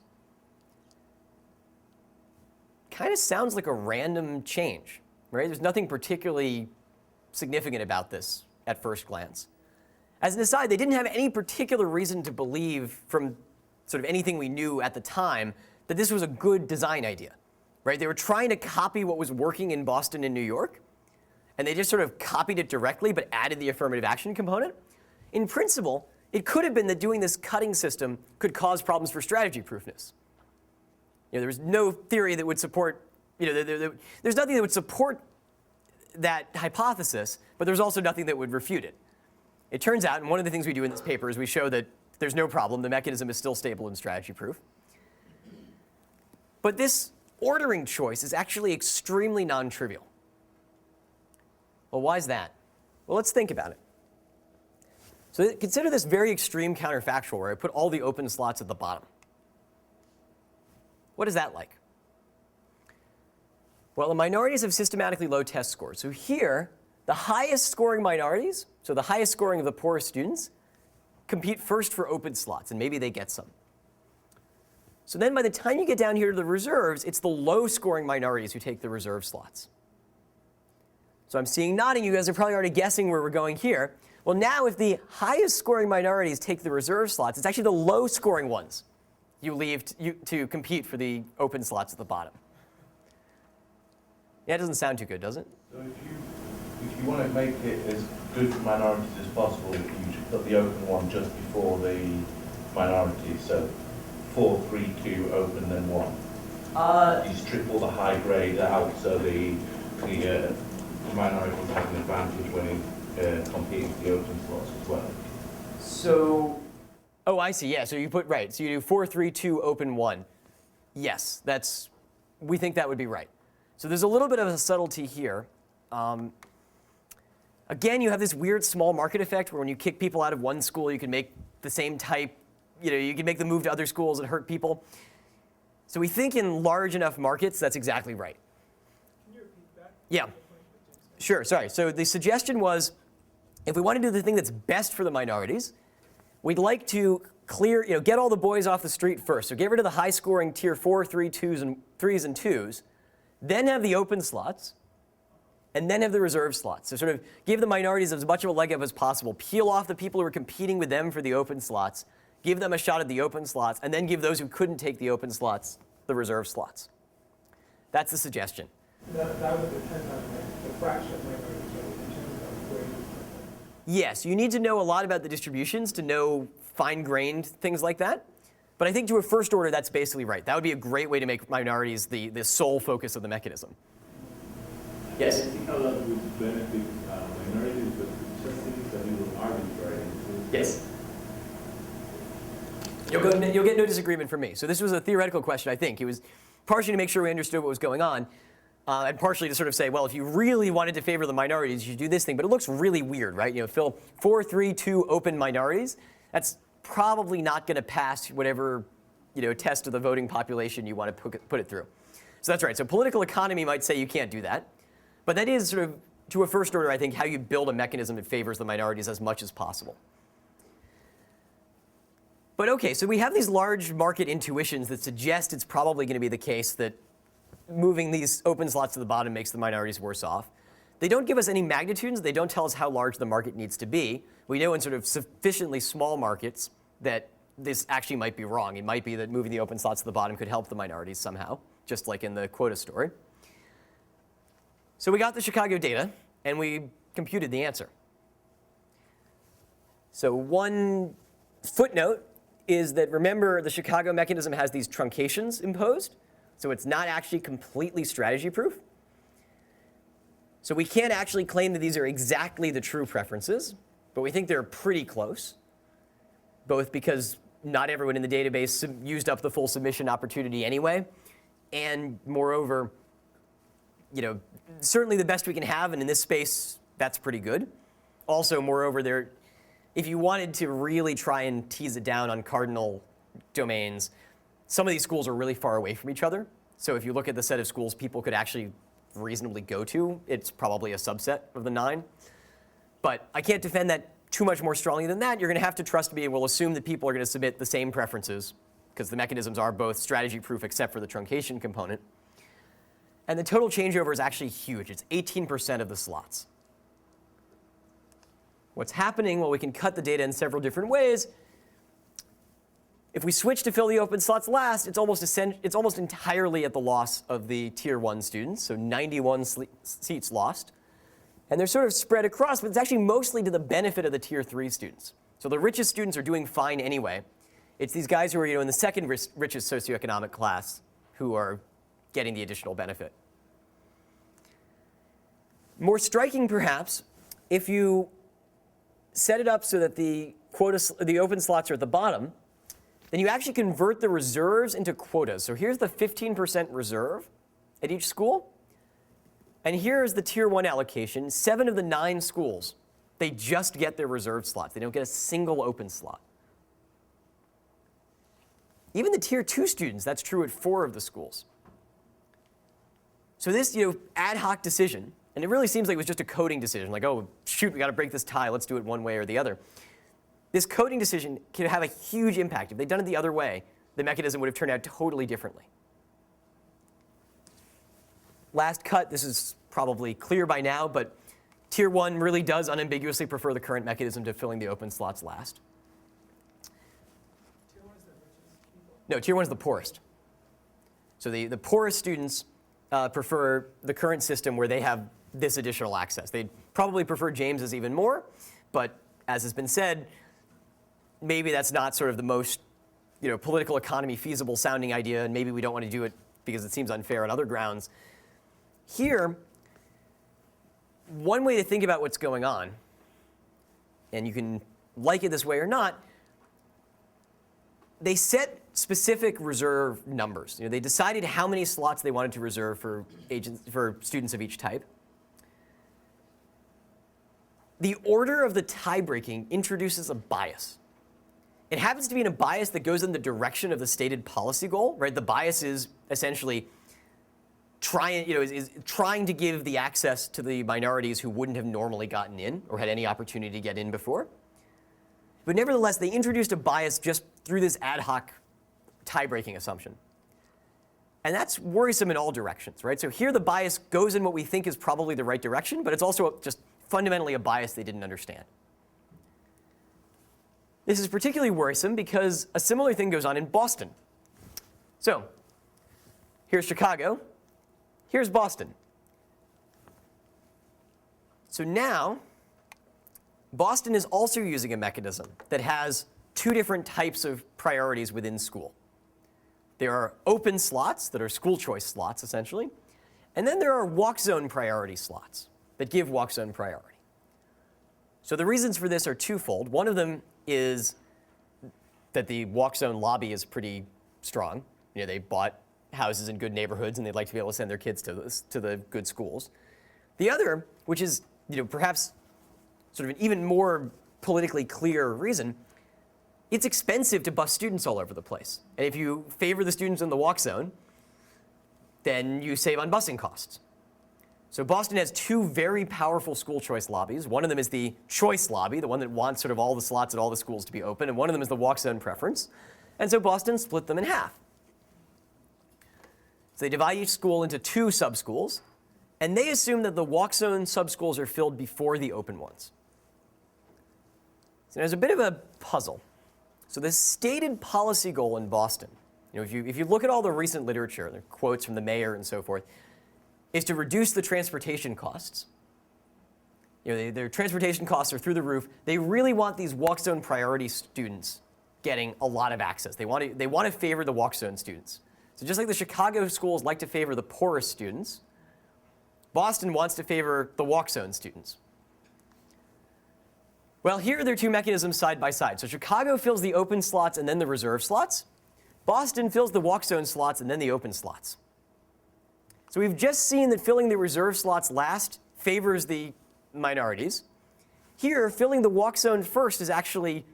Kind of sounds like a random change, right? There's nothing particularly significant about this at first glance. As an aside, they didn't have any particular reason to believe from sort of anything we knew at the time that this was a good design idea, right? They were trying to copy what was working in Boston and New York, and they just sort of copied it directly but added the affirmative action component. In principle, it could have been that doing this cutting system could cause problems for strategy proofness. There was no theory that would support, there's nothing that would support that hypothesis, but there's also nothing that would refute it. It turns out, and one of the things we do in this paper is we show that there's no problem. The mechanism is still stable and strategy proof. But this ordering choice is actually extremely non-trivial. Well, why is that? Well, let's think about it. So consider this very extreme counterfactual where I put all the open slots at the bottom. What is that like? Well, the minorities have systematically low test scores. So here, the highest scoring minorities, so the highest scoring of the poorest students, compete first for open slots, and maybe they get some. So then by the time you get down here to the reserves, it's the low scoring minorities who take the reserve slots. So I'm seeing nodding. You guys are probably already guessing where we're going here. Well, now if the highest scoring minorities take the reserve slots, it's actually the low scoring ones you leave to compete for the open slots at the bottom. Yeah, it doesn't sound too good, does it? So if you want to make it as good for minorities as possible, you should put the open one just before the minorities. So 4, 3, 2, open, then 1. You strip all the high grade out, so the minorities have an advantage when competing for the open slots as well. So, oh, I see. Yeah. So you put right. So you do 4, 3, 2, open 1. Yes, we think that would be right. So there's a little bit of a subtlety here. Again, you have this weird small market effect where when you kick people out of one school, you can make the same type, you can make them move to other schools and hurt people. So we think in large enough markets, that's exactly right. Can you repeat that? Yeah. Sure, sorry. So the suggestion was, if we want to do the thing that's best for the minorities, we'd like to clear, get all the boys off the street first. So get rid of the high-scoring tier 4, 3, 2s, and 3s and 2s, then have the open slots, and then have the reserve slots. So sort of give the minorities as much of a leg up as possible. Peel off the people who are competing with them for the open slots, give them a shot at the open slots, and then give those who couldn't take the open slots the reserve slots. That's the suggestion. That would depend on the fraction of minorities in terms of where you put them. Yes, you need to know a lot about the distributions to know fine-grained things like that. But I think to a first order, that's basically right. That would be a great way to make minorities the sole focus of the mechanism. Yes? I think how that would benefit minorities, but just things that you will arbitrary. Yes. You'll get no disagreement from me. So this was a theoretical question, I think. It was partially to make sure we understood what was going on, and partially to sort of say, well, if you really wanted to favor the minorities, you should do this thing. But it looks really weird, right? Fill 4, 3, 2 open minorities. That's probably not going to pass whatever test of the voting population you want to put it through. So that's right. So political economy might say you can't do that. But that is sort of, to a first order, I think, how you build a mechanism that favors the minorities as much as possible. But okay, so we have these large market intuitions that suggest it's probably going to be the case that moving these open slots to the bottom makes the minorities worse off. They don't give us any magnitudes. They don't tell us how large the market needs to be. We know in sort of sufficiently small markets that this actually might be wrong. It might be that moving the open slots to the bottom could help the minorities somehow, just like in the quota story. So we got the Chicago data, and we computed the answer. So one footnote is that, remember, the Chicago mechanism has these truncations imposed, so it's not actually completely strategy proof. So we can't actually claim that these are exactly the true preferences, but we think they're pretty close, both because not everyone in the database used up the full submission opportunity anyway, and moreover, certainly the best we can have, and in this space, that's pretty good. Also, moreover, if you wanted to really try and tease it down on cardinal domains, some of these schools are really far away from each other. So if you look at the set of schools people could actually reasonably go to, it's probably a subset of the 9. But I can't defend that too much more strongly than that. You're going to have to trust me, and we'll assume that people are going to submit the same preferences, because the mechanisms are both strategy proof except for the truncation component. And the total changeover is actually huge. It's 18% of the slots. What's happening, well, we can cut the data in several different ways. If we switch to fill the open slots last, it's almost entirely at the loss of the tier 1 students, so 91 seats lost. And they're sort of spread across, but it's actually mostly to the benefit of the tier 3 students. So the richest students are doing fine anyway. It's these guys who are in the second richest socioeconomic class who are getting the additional benefit. More striking, perhaps, if you set it up so that the open slots are at the bottom, then you actually convert the reserves into quotas. So here's the 15% reserve at each school. And here's the tier 1 allocation. 7 of the 9 schools, they just get their reserve slots. They don't get a single open slot. Even the tier 2 students, that's true at 4 of the schools. So this ad hoc decision, and it really seems like it was just a coding decision, like, oh, shoot, we got to break this tie. Let's do it one way or the other. This coding decision can have a huge impact. If they'd done it the other way, the mechanism would have turned out totally differently. Last cut, this is probably clear by now, but Tier 1 really does unambiguously prefer the current mechanism to filling the open slots last. Tier 1 is the richest people. No, Tier 1 is the poorest. So the poorest students prefer the current system where they have this additional access. They'd probably prefer James's even more, but as has been said, maybe that's not sort of the most political economy feasible sounding idea, and maybe we don't want to do it because it seems unfair on other grounds. Here, one way to think about what's going on, and you can like it this way or not, they set specific reserve numbers. They decided how many slots they wanted to reserve for students of each type. The order of the tie-breaking introduces a bias. It happens to be in a bias that goes in the direction of the stated policy goal, right? The bias is essentially trying to give the access to the minorities who wouldn't have normally gotten in or had any opportunity to get in before. But nevertheless, they introduced a bias just through this ad hoc tie-breaking assumption. And that's worrisome in all directions, right? So here the bias goes in what we think is probably the right direction, but it's also just fundamentally a bias they didn't understand. This is particularly worrisome because a similar thing goes on in Boston. So here's Chicago, here's Boston. So now Boston is also using a mechanism that has two different types of priorities within school. There are open slots that are school choice slots, essentially, and then there are walk zone priority slots that give walk zone priority. So the reasons for this are twofold. One of them is that the walk zone lobby is pretty strong. They bought houses in good neighborhoods and they'd like to be able to send their kids to the good schools. The other, which is perhaps sort of an even more politically clear reason, it's expensive to bus students all over the place. And if you favor the students in the walk zone, then you save on busing costs. So Boston has two very powerful school choice lobbies. One of them is the choice lobby, the one that wants sort of all the slots at all the schools to be open, and one of them is the walk zone preference. And so Boston split them in half. So they divide each school into two sub-schools, and they assume that the walk zone sub-schools are filled before the open ones. So there's a bit of a puzzle. So the stated policy goal in Boston, if you look at all the recent literature, the quotes from the mayor and so forth, is to reduce the transportation costs. Their transportation costs are through the roof. They really want these walk zone priority students getting a lot of access. They want to favor the walk zone students. So just like the Chicago schools like to favor the poorest students, Boston wants to favor the walk zone students. Well, here are their two mechanisms side by side. So Chicago fills the open slots and then the reserve slots. Boston fills the walk zone slots and then the open slots. So we've just seen that filling the reserve slots last favors the minorities. Here, filling the walk zone first is actually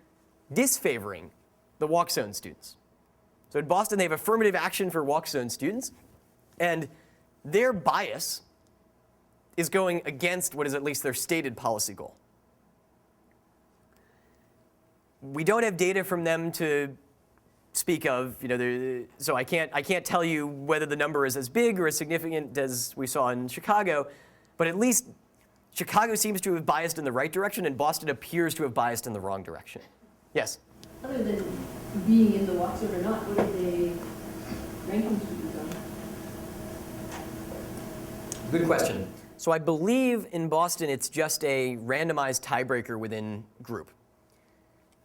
disfavoring the walk zone students. So in Boston, they have affirmative action for walk zone students, and their bias is going against what is at least their stated policy goal. We don't have data from them to speak of, so I can't tell you whether the number is as big or as significant as we saw in Chicago, but at least Chicago seems to have biased in the right direction, and Boston appears to have biased in the wrong direction. Yes? Other than being in the walk zone or not, what are they ranking students on? Good question. So I believe in Boston it's just a randomized tiebreaker within group.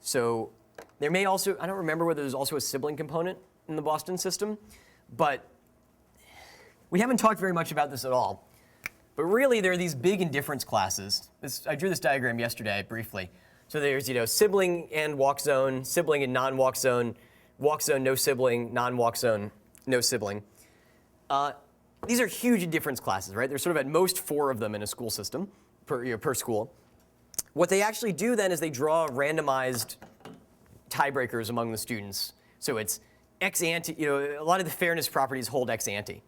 So there may also, I don't remember whether there's also a sibling component in the Boston system, but we haven't talked very much about this at all. But really, there are these big indifference classes. I drew this diagram yesterday briefly. So there's sibling and walk zone, sibling and non-walk zone, no sibling, non-walk zone, no sibling. These are huge indifference classes, right? There's sort of at most 4 of them in a school system per school. What they actually do then is they draw randomized tiebreakers among the students. So it's ex ante, a lot of the fairness properties hold ex ante.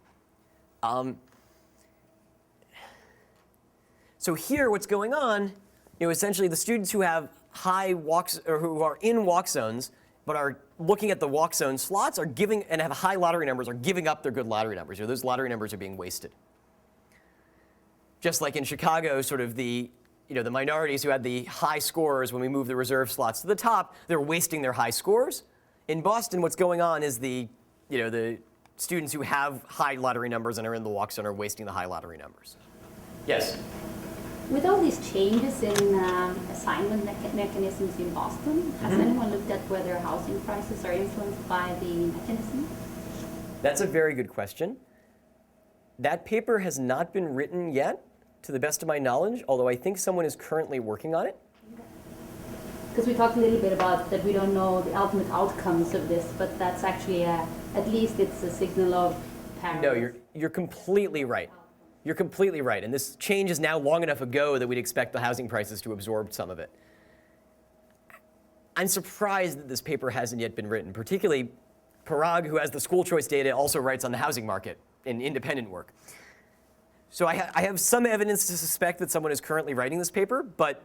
So here what's going on, essentially the students who have high walks, or who are in walk zones, but are looking at the walk zone slots are giving, and have high lottery numbers, are giving up their good lottery numbers. Those lottery numbers are being wasted. just like in Chicago, sort of the minorities who had the high scores when we moved the reserve slots to the top, they're wasting their high scores. In Boston, what's going on is the students who have high lottery numbers and are in the walk zone are wasting the high lottery numbers. Yes? With all these changes in assignment mechanisms in Boston, has anyone looked at whether housing prices are influenced by the mechanism? That's a very good question. That paper has not been written yet, to the best of my knowledge, although I think someone is currently working on it. Because we talked a little bit about that we don't know the ultimate outcomes of this, but that's actually at least it's a signal of parents. No, you're completely right. You're completely right. And this change is now long enough ago that we'd expect the housing prices to absorb some of it. I'm surprised that this paper hasn't yet been written, particularly Parag, who has the school choice data, also writes on the housing market in independent work. So I have some evidence to suspect that someone is currently writing this paper, but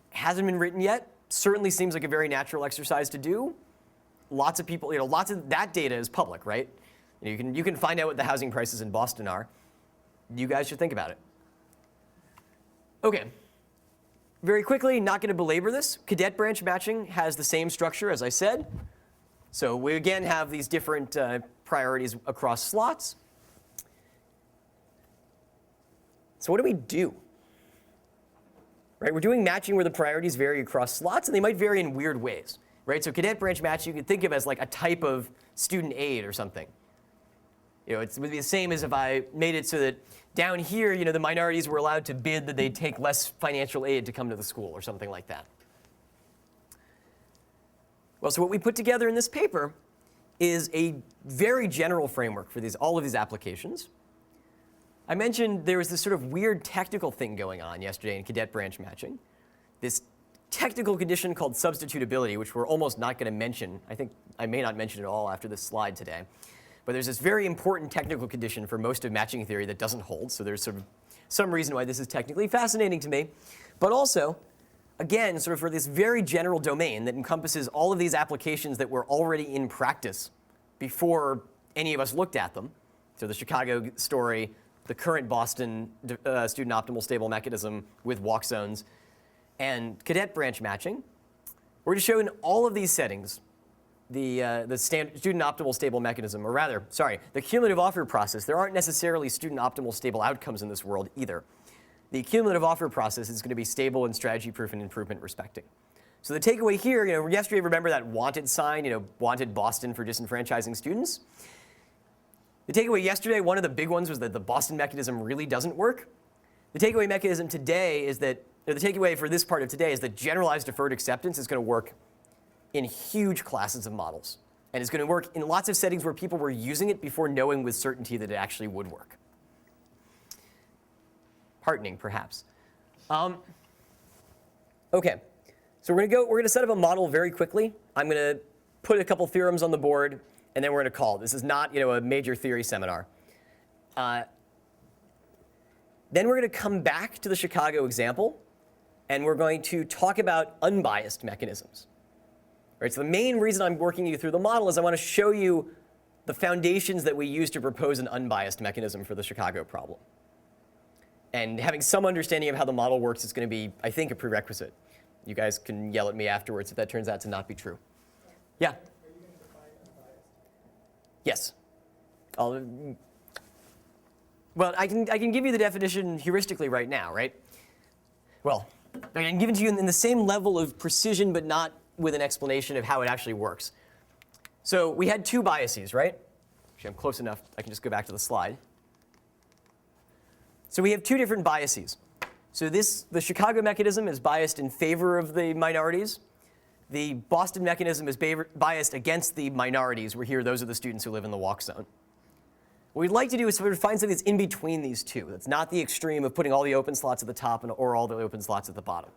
hasn't been written yet. Certainly seems like a very natural exercise to do. Lots of people, lots of that data is public, right? You can find out what the housing prices in Boston are. You guys should think about it. Okay. Very quickly, not going to belabor this. Cadet branch matching has the same structure as I said. So we again have these different priorities across slots. So what do we do? Right, we're doing matching where the priorities vary across slots, and they might vary in weird ways. Right? So cadet branch matching you could think of as like a type of student aid or something. It would be the same as if I made it so that down here, the minorities were allowed to bid that they'd take less financial aid to come to the school or something like that. Well, so what we put together in this paper is a very general framework for all of these applications. I mentioned there was this sort of weird technical thing going on yesterday in cadet branch matching. This technical condition called substitutability, which we're almost not going to mention. I think I may not mention it all after this slide today. But there's this very important technical condition for most of matching theory that doesn't hold. So there's sort of some reason why this is technically fascinating to me. But also, again, sort of for this very general domain that encompasses all of these applications that were already in practice before any of us looked at them. So the Chicago story, the current Boston student optimal stable mechanism with walk zones, and cadet branch matching. We're going to show in all of these settings the student optimal stable mechanism, or rather, sorry, the cumulative offer process. There aren't necessarily student optimal stable outcomes in this world either. The cumulative offer process is going to be stable and strategy proof and improvement respecting. So the takeaway here, yesterday, remember that wanted sign, wanted Boston for disenfranchising students? The takeaway yesterday, one of the big ones was that the Boston mechanism really doesn't work. The takeaway mechanism today is that, the takeaway for this part of today is that generalized deferred acceptance is going to work in huge classes of models. And it's going to work in lots of settings where people were using it before knowing with certainty that it actually would work. Heartening, perhaps. Okay, so we're going to set up a model very quickly. I'm going to put a couple theorems on the board, and then we're going to call. This is not, a major theory seminar. Then we're going to come back to the Chicago example, and we're going to talk about unbiased mechanisms. Right, so the main reason I'm working you through the model is I want to show you the foundations that we use to propose an unbiased mechanism for the Chicago problem. And having some understanding of how the model works is going to be, I think, a prerequisite. You guys can yell at me afterwards if that turns out to not be true. Yeah? Are you going to define unbiased? Yes. Well, I can give you the definition heuristically right now, right? Well, I can give it to you in the same level of precision, but not with an explanation of how it actually works. So we had two biases, right? Actually, I'm close enough. I can just go back to the slide. So we have two different biases. So the Chicago mechanism is biased in favor of the minorities. The Boston mechanism is biased against the minorities, where here those are the students who live in the walk zone. What we'd like to do is sort of find something that's in between these two. That's not the extreme of putting all the open slots at the top or all the open slots at the bottom.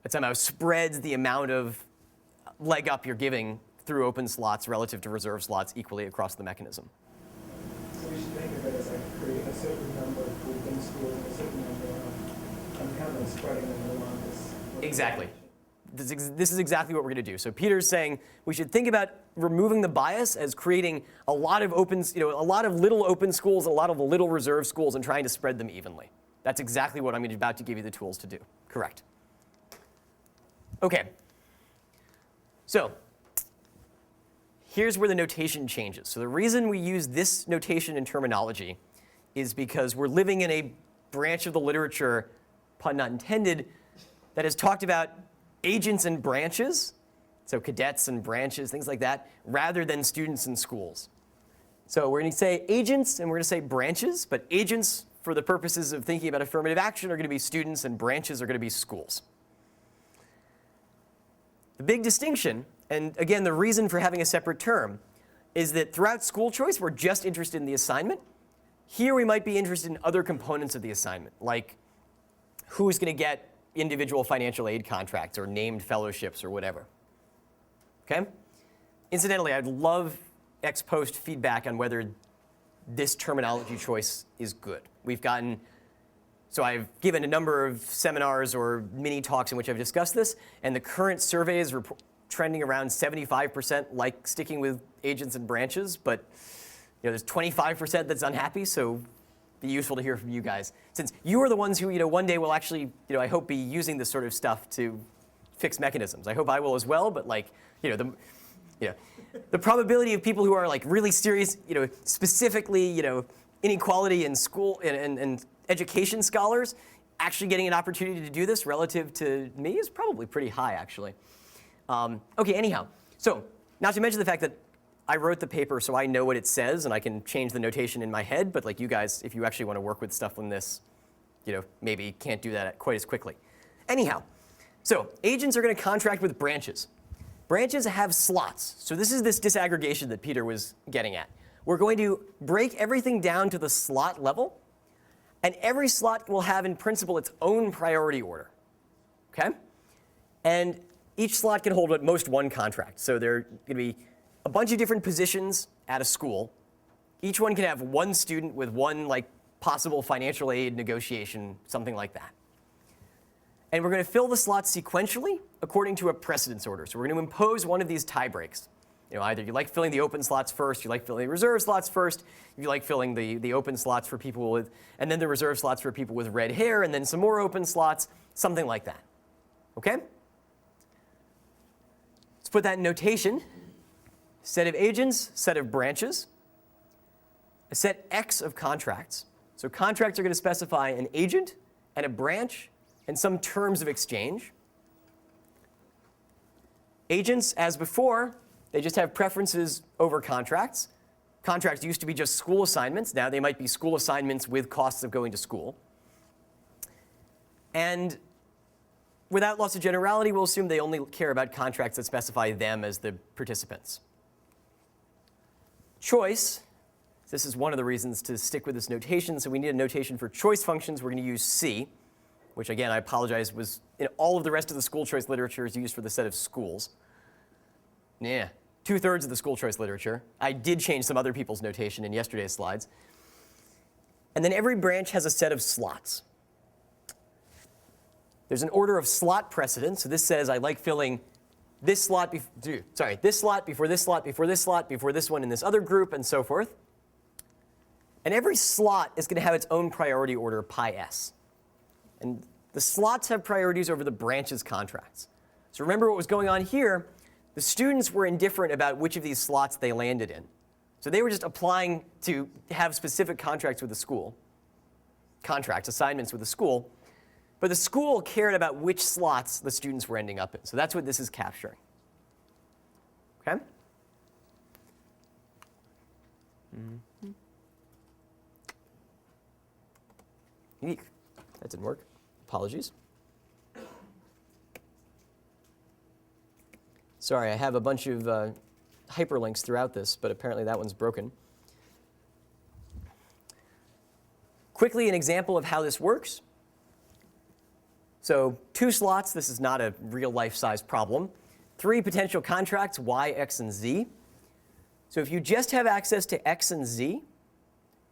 It somehow spreads the amount of leg up you're giving through open slots relative to reserve slots equally across the mechanism. So we should think of it as like creating a certain number within schools and a certain number of kind of spreading them along this. Exactly. this is exactly what we're going to do. So Peter's saying we should think about removing the bias as creating a lot of a lot of little open schools, a lot of little reserve schools, and trying to spread them evenly. That's exactly what I'm about to give you the tools to do. Correct. Okay. So here's where the notation changes. So the reason we use this notation and terminology is because we're living in a branch of the literature, pun not intended, that has talked about agents and branches, so cadets and branches, things like that, rather than students and schools. So we're going to say agents and we're going to say branches, but agents, for the purposes of thinking about affirmative action, are going to be students and branches are going to be schools. The big distinction, and again, the reason for having a separate term, is that throughout school choice, we're just interested in the assignment. Here, we might be interested in other components of the assignment, like who's going to get individual financial aid contracts or named fellowships or whatever. Okay? Incidentally, I'd love ex post feedback on whether this terminology choice is good. So I've given a number of seminars or mini talks in which I've discussed this, and the current survey is trending around 75% like sticking with agents and branches, but there's 25% that's unhappy, so be useful to hear from you guys. Since you are the ones who, one day will actually, I hope be using this sort of stuff to fix mechanisms. I hope I will as well, but the probability of people who are really serious, specifically, inequality in school and education scholars actually getting an opportunity to do this relative to me is probably pretty high, actually. Okay, anyhow, so not to mention the fact that I wrote the paper so I know what it says and I can change the notation in my head, but you guys, if you actually want to work with stuff on this, maybe can't do that quite as quickly. Anyhow, so agents are going to contract with branches. Branches have slots. So this is this disaggregation that Peter was getting at. We're going to break everything down to the slot level, and every slot will have, in principle, its own priority order. Okay? And each slot can hold at most one contract. So there are going to be a bunch of different positions at a school. Each one can have one student with one possible financial aid negotiation, something like that. And we're going to fill the slots sequentially according to a precedence order. So we're going to impose one of these tie breaks. Either you like filling the open slots first, you like filling the reserve slots first, you like filling the open slots for people with, and then the reserve slots for people with red hair, and then some more open slots, something like that. Okay? Let's put that in notation. Set of agents, set of branches, a set X of contracts. So contracts are going to specify an agent and a branch and some terms of exchange. Agents, as before, they just have preferences over contracts. Contracts used to be just school assignments. Now they might be school assignments with costs of going to school. And without loss of generality, we'll assume they only care about contracts that specify them as the participants. Choice, this is one of the reasons to stick with this notation. So we need a notation for choice functions. We're going to use C, which again, I apologize, was in all of the rest of the school choice literature is used for the set of schools. Yeah, 2/3 of the school choice literature. I did change some other people's notation in yesterday's slides. And then every branch has a set of slots. There's an order of slot precedence. So this says I like filling this slot, this slot before this slot, before this slot, before this one in this other group, and so forth. And every slot is going to have its own priority order, pi s. And the slots have priorities over the branches' contracts. So remember what was going on here. The students were indifferent about which of these slots they landed in. So they were just applying to have specific contracts with the school, assignments with the school. But the school cared about which slots the students were ending up in. So that's what this is capturing. Okay? Mm-hmm. Eek. That didn't work. Apologies. Sorry, I have a bunch of hyperlinks throughout this, but apparently that one's broken. Quickly, an example of how this works. So 2 slots, this is not a real life-size problem. 3 potential contracts, Y, X, and Z. So if you just have access to X and Z,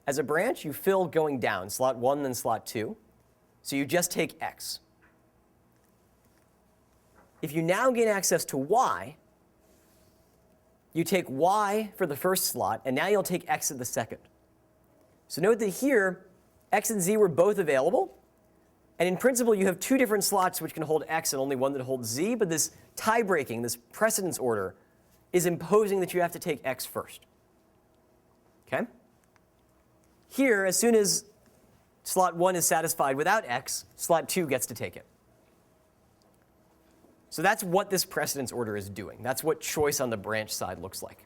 as a branch, you fill going down, slot 1, then slot 2. So you just take X. if you now gain access to y, you take y for the first slot, and now you'll take x at the second. So note that here, x and z were both available. And in principle, you have two different slots which can hold x and only one that holds z. But this tie-breaking, this precedence order, is imposing that you have to take x first. OK? Here, as soon as slot 1 is satisfied without x, slot 2 gets to take it. So that's what this precedence order is doing. That's what choice on the branch side looks like.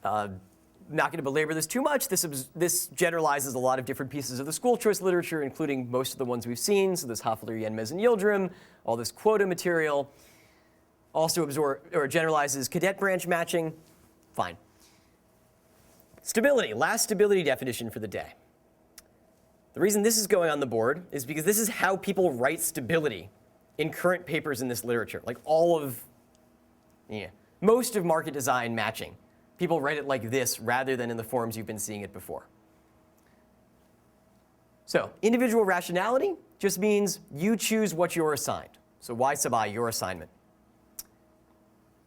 Not going to belabor this too much. This generalizes a lot of different pieces of the school choice literature, including most of the ones we've seen. So this Hoffler, Yenmez, and Yildirim, all this quota material. Also generalizes cadet branch matching. Fine. Stability, last stability definition for the day. The reason this is going on the board is because this is how people write stability in current papers in this literature. Like most of market design matching. People write it like this rather than in the forms you've been seeing it before. So individual rationality just means you choose what you're assigned. So y sub I, your assignment.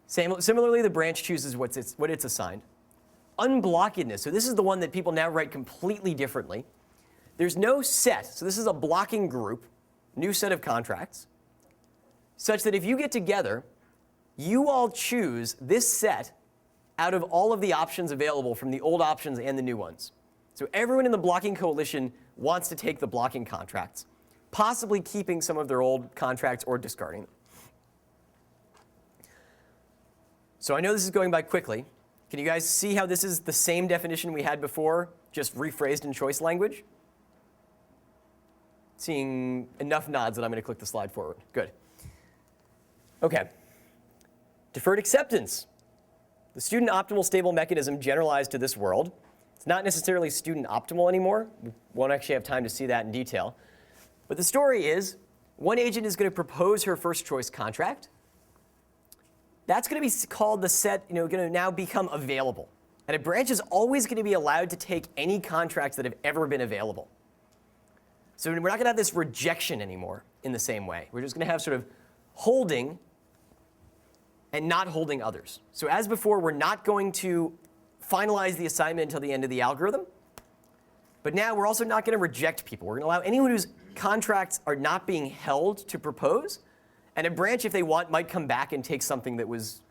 Similarly, the branch chooses what it's assigned. Unblockedness, so this is the one that people now write completely differently. There's no set, so this is a blocking group, new set of contracts, such that if you get together, you all choose this set out of all of the options available from the old options and the new ones. So everyone in the blocking coalition wants to take the blocking contracts, possibly keeping some of their old contracts or discarding them. So I know this is going by quickly. Can you guys see how this is the same definition we had before, just rephrased in choice language? Seeing enough nods that I'm going to click the slide forward. Good. OK. Deferred acceptance. The student optimal stable mechanism generalized to this world. It's not necessarily student optimal anymore. We won't actually have time to see that in detail. But the story is, one agent is going to propose her first choice contract. That's going to be called the set, going to now become available. And a branch is always going to be allowed to take any contracts that have ever been available. So we're not going to have this rejection anymore in the same way. We're just going to have sort of holding and not holding others. So as before, we're not going to finalize the assignment until the end of the algorithm. But now we're also not going to reject people. We're going to allow anyone whose contracts are not being held to propose. And a branch, if they want, might come back and take something that was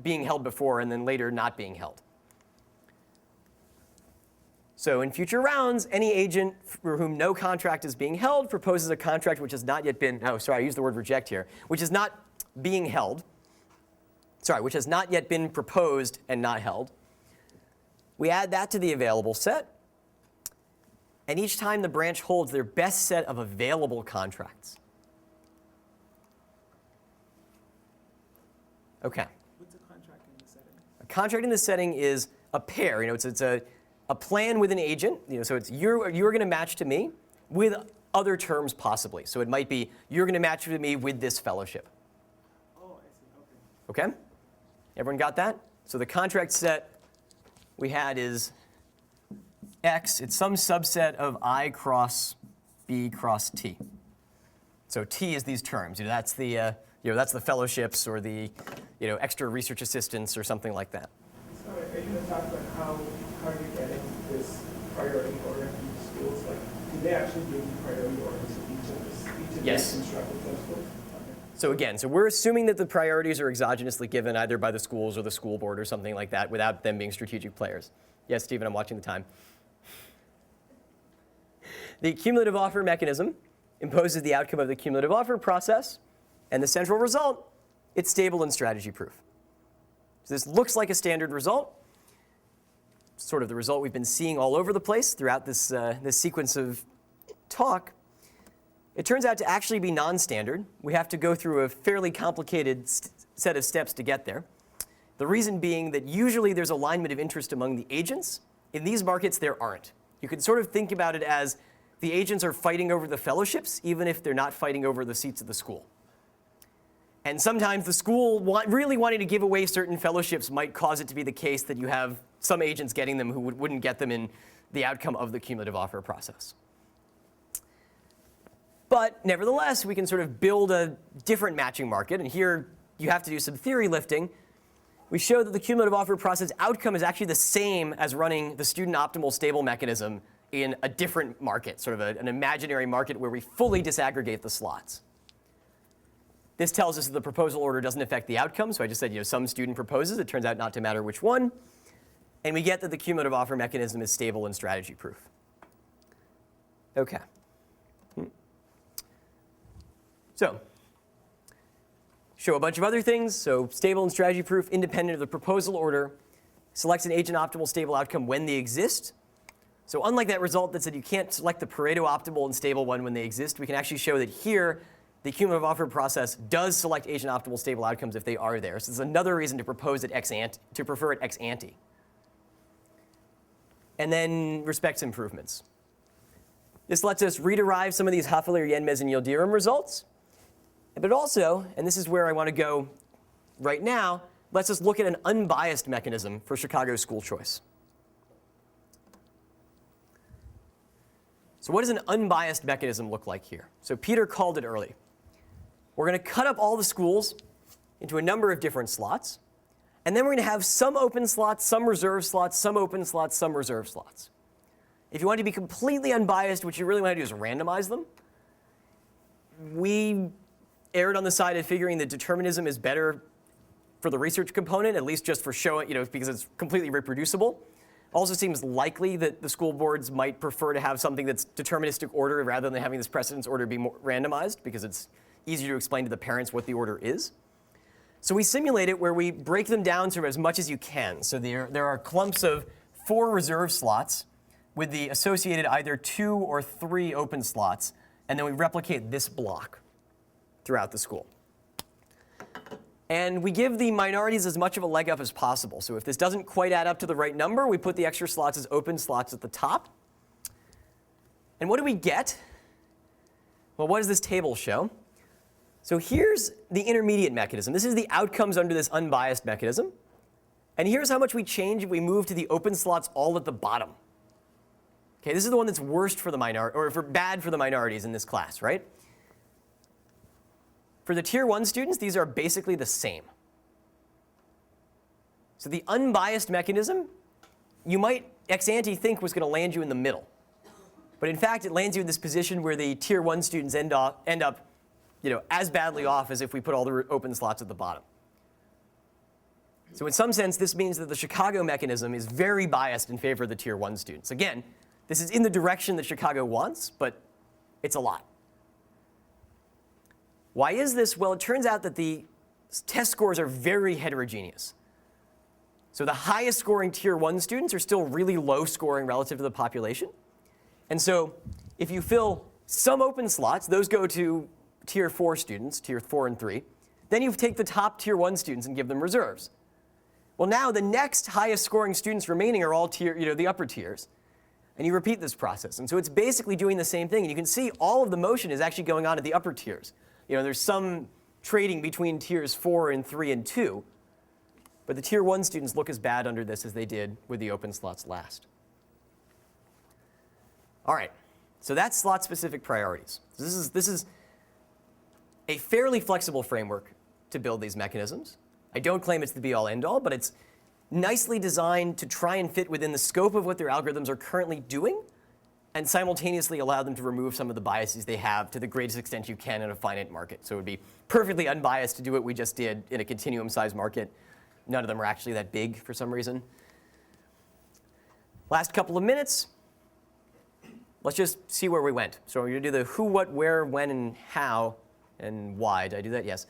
being held before and then later not being held. So in future rounds, any agent for whom no contract is being held proposes a contract which has not yet been, I used the word reject here, which is not being held. Which has not yet been proposed and not held. We add that to the available set. And each time the branch holds their best set of available contracts. OK. What's a contract in this setting? A contract in this setting is a pair. It's a plan with an agent. So it's you're going to match to me with other terms possibly. So it might be you're going to match to me with this fellowship. Oh, I see. OK. OK? Everyone got that? So the contract set we had is X. It's some subset of I cross B cross T. So T is these terms. That's the that's the fellowships or the extra research assistants or something like that. So are you going to talk about how you're getting this priority order in these schools? Like, do they actually give you priority orders of each of Yes. these constructed schools? So again, we're assuming that the priorities are exogenously given either by the schools or the school board or something like that without them being strategic players. Yes, Stephen, I'm watching the time. The cumulative offer mechanism imposes the outcome of the cumulative offer process, and the central result, it's stable and strategy proof. So this looks like a standard result, sort of the result we've been seeing all over the place throughout this sequence of talk. It turns out to actually be non-standard. We have to go through a fairly complicated set of steps to get there. The reason being that usually there's alignment of interest among the agents. In these markets, there aren't. You can sort of think about it as the agents are fighting over the fellowships, even if they're not fighting over the seats of the school. And sometimes the school really wanting to give away certain fellowships might cause it to be the case that you have some agents getting them who wouldn't get them in the outcome of the cumulative offer process. But nevertheless, we can sort of build a different matching market. And here you have to do some theory lifting. We show that the cumulative offer process outcome is actually the same as running the student optimal stable mechanism in a different market, sort of an imaginary market where we fully disaggregate the slots. This tells us that the proposal order doesn't affect the outcome. So I just said, some student proposes. It turns out not to matter which one. And we get that the cumulative offer mechanism is stable and strategy proof. OK. So show a bunch of other things. So stable and strategy proof, independent of the proposal order, selects an agent optimal stable outcome when they exist. So unlike that result that said you can't select the Pareto optimal and stable one when they exist, we can actually show that here the cumulative offer process does select agent optimal stable outcomes if they are there. So this is another reason to propose it to prefer it ex ante. And then respects improvements. This lets us rederive some of these Haefele, Yenmez, and Yildirim results. But also, and this is where I want to go right now, lets us look at an unbiased mechanism for Chicago school choice. So what does an unbiased mechanism look like here? So Peter called it early. We're going to cut up all the schools into a number of different slots. And then we're going to have some open slots, some reserve slots, some open slots, some reserve slots. If you want to be completely unbiased, what you really want to do is randomize them. We erred on the side of figuring that determinism is better for the research component, at least just for showing, because it's completely reproducible. Also seems likely that the school boards might prefer to have something that's deterministic order rather than having this precedence order be more randomized, because it's easier to explain to the parents what the order is. So we simulate it where we break them down sort of as much as you can. So there are clumps of 4 reserve slots with the associated either 2 or 3 open slots, and then we replicate this block throughout the school. And we give the minorities as much of a leg up as possible. So if this doesn't quite add up to the right number, we put the extra slots as open slots at the top. And what do we get? Well, what does this table show? So here's the intermediate mechanism. This is the outcomes under this unbiased mechanism. And here's how much we change if we move to the open slots all at the bottom. Okay, this is the one that's worst for the bad for the minorities in this class, right? For the tier 1 students, these are basically the same. So the unbiased mechanism, you might ex ante think was going to land you in the middle. But in fact, it lands you in this position where the tier 1 students end up as badly off as if we put all the open slots at the bottom. So in some sense, this means that the Chicago mechanism is very biased in favor of the tier 1 students. Again, this is in the direction that Chicago wants, but it's a lot. Why is this? Well, it turns out that the test scores are very heterogeneous. So the highest scoring tier 1 students are still really low scoring relative to the population. And so if you fill some open slots, those go to tier 4 students, tier 4 and 3. Then you take the top tier 1 students and give them reserves. Well, now the next highest scoring students remaining are all the upper tiers. And you repeat this process. And so it's basically doing the same thing. And you can see all of the motion is actually going on at the upper tiers. There's some trading between tiers 4 and 3 and 2. But the tier 1 students look as bad under this as they did with the open slots last. All right, so that's slot-specific priorities. So this is a fairly flexible framework to build these mechanisms. I don't claim it's the be-all, end-all, but it's nicely designed to try and fit within the scope of what their algorithms are currently doing and simultaneously allow them to remove some of the biases they have to the greatest extent you can in a finite market. So it would be perfectly unbiased to do what we just did in a continuum-sized market. None of them are actually that big for some reason. Last couple of minutes. Let's just see where we went. So we're going to do the who, what, where, when, and how, and why. Did I do that? Yes.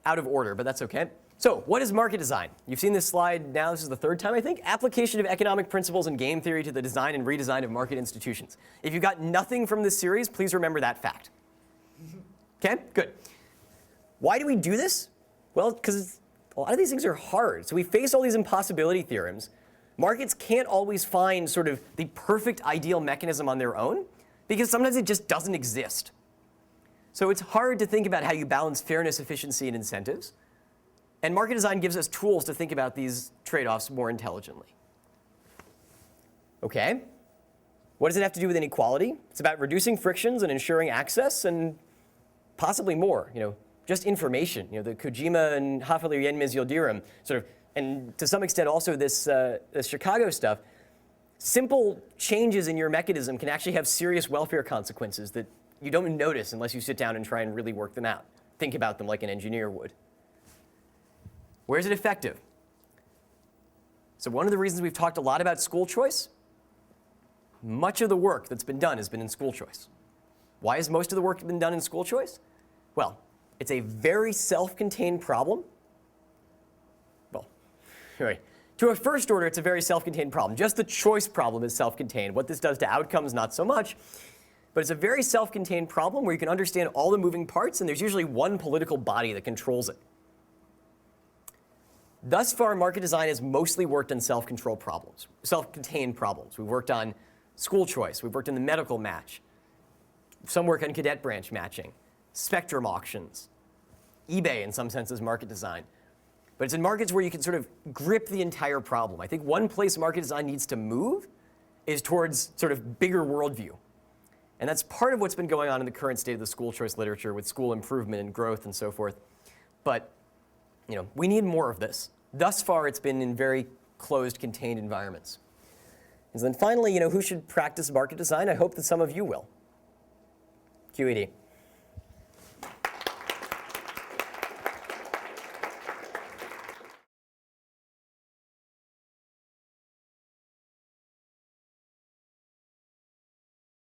Out of order, but that's OK. So what is market design? You've seen this slide now. This is the 3rd time, I think. Application of economic principles and game theory to the design and redesign of market institutions. If you got nothing from this series, please remember that fact. OK, good. Why do we do this? Well, because a lot of these things are hard. So we face all these impossibility theorems. Markets can't always find sort of the perfect ideal mechanism on their own, because sometimes it just doesn't exist. So it's hard to think about how you balance fairness, efficiency, and incentives. And market design gives us tools to think about these trade-offs more intelligently. OK. What does it have to do with inequality? It's about reducing frictions and ensuring access and possibly more, just information. The Kojima and Hafalir Yenmiz Yildirim sort of, and to some extent also this Chicago stuff, simple changes in your mechanism can actually have serious welfare consequences that you don't notice unless you sit down and try and really work them out. Think about them like an engineer would. Where is it effective? So one of the reasons we've talked a lot about school choice, much of the work that's been done has been in school choice. Why has most of the work been done in school choice? Well, it's a very self-contained problem. Well, anyway, to a first order, it's a very self-contained problem. Just the choice problem is self-contained. What this does to outcomes, not so much. But it's a very self-contained problem where you can understand all the moving parts, and there's usually one political body that controls it. Thus far, market design has mostly worked on self-controlled problems, self-contained problems. We've worked on school choice. We've worked in the medical match. Some work on cadet branch matching, spectrum auctions, eBay in some sense is market design. But it's in markets where you can sort of grip the entire problem. I think one place market design needs to move is towards sort of bigger worldview. And that's part of what's been going on in the current state of the school choice literature with school improvement and growth and so forth. But we need more of this. Thus far, it's been in very closed, contained environments. And then finally, who should practice market design? I hope that some of you will. QED.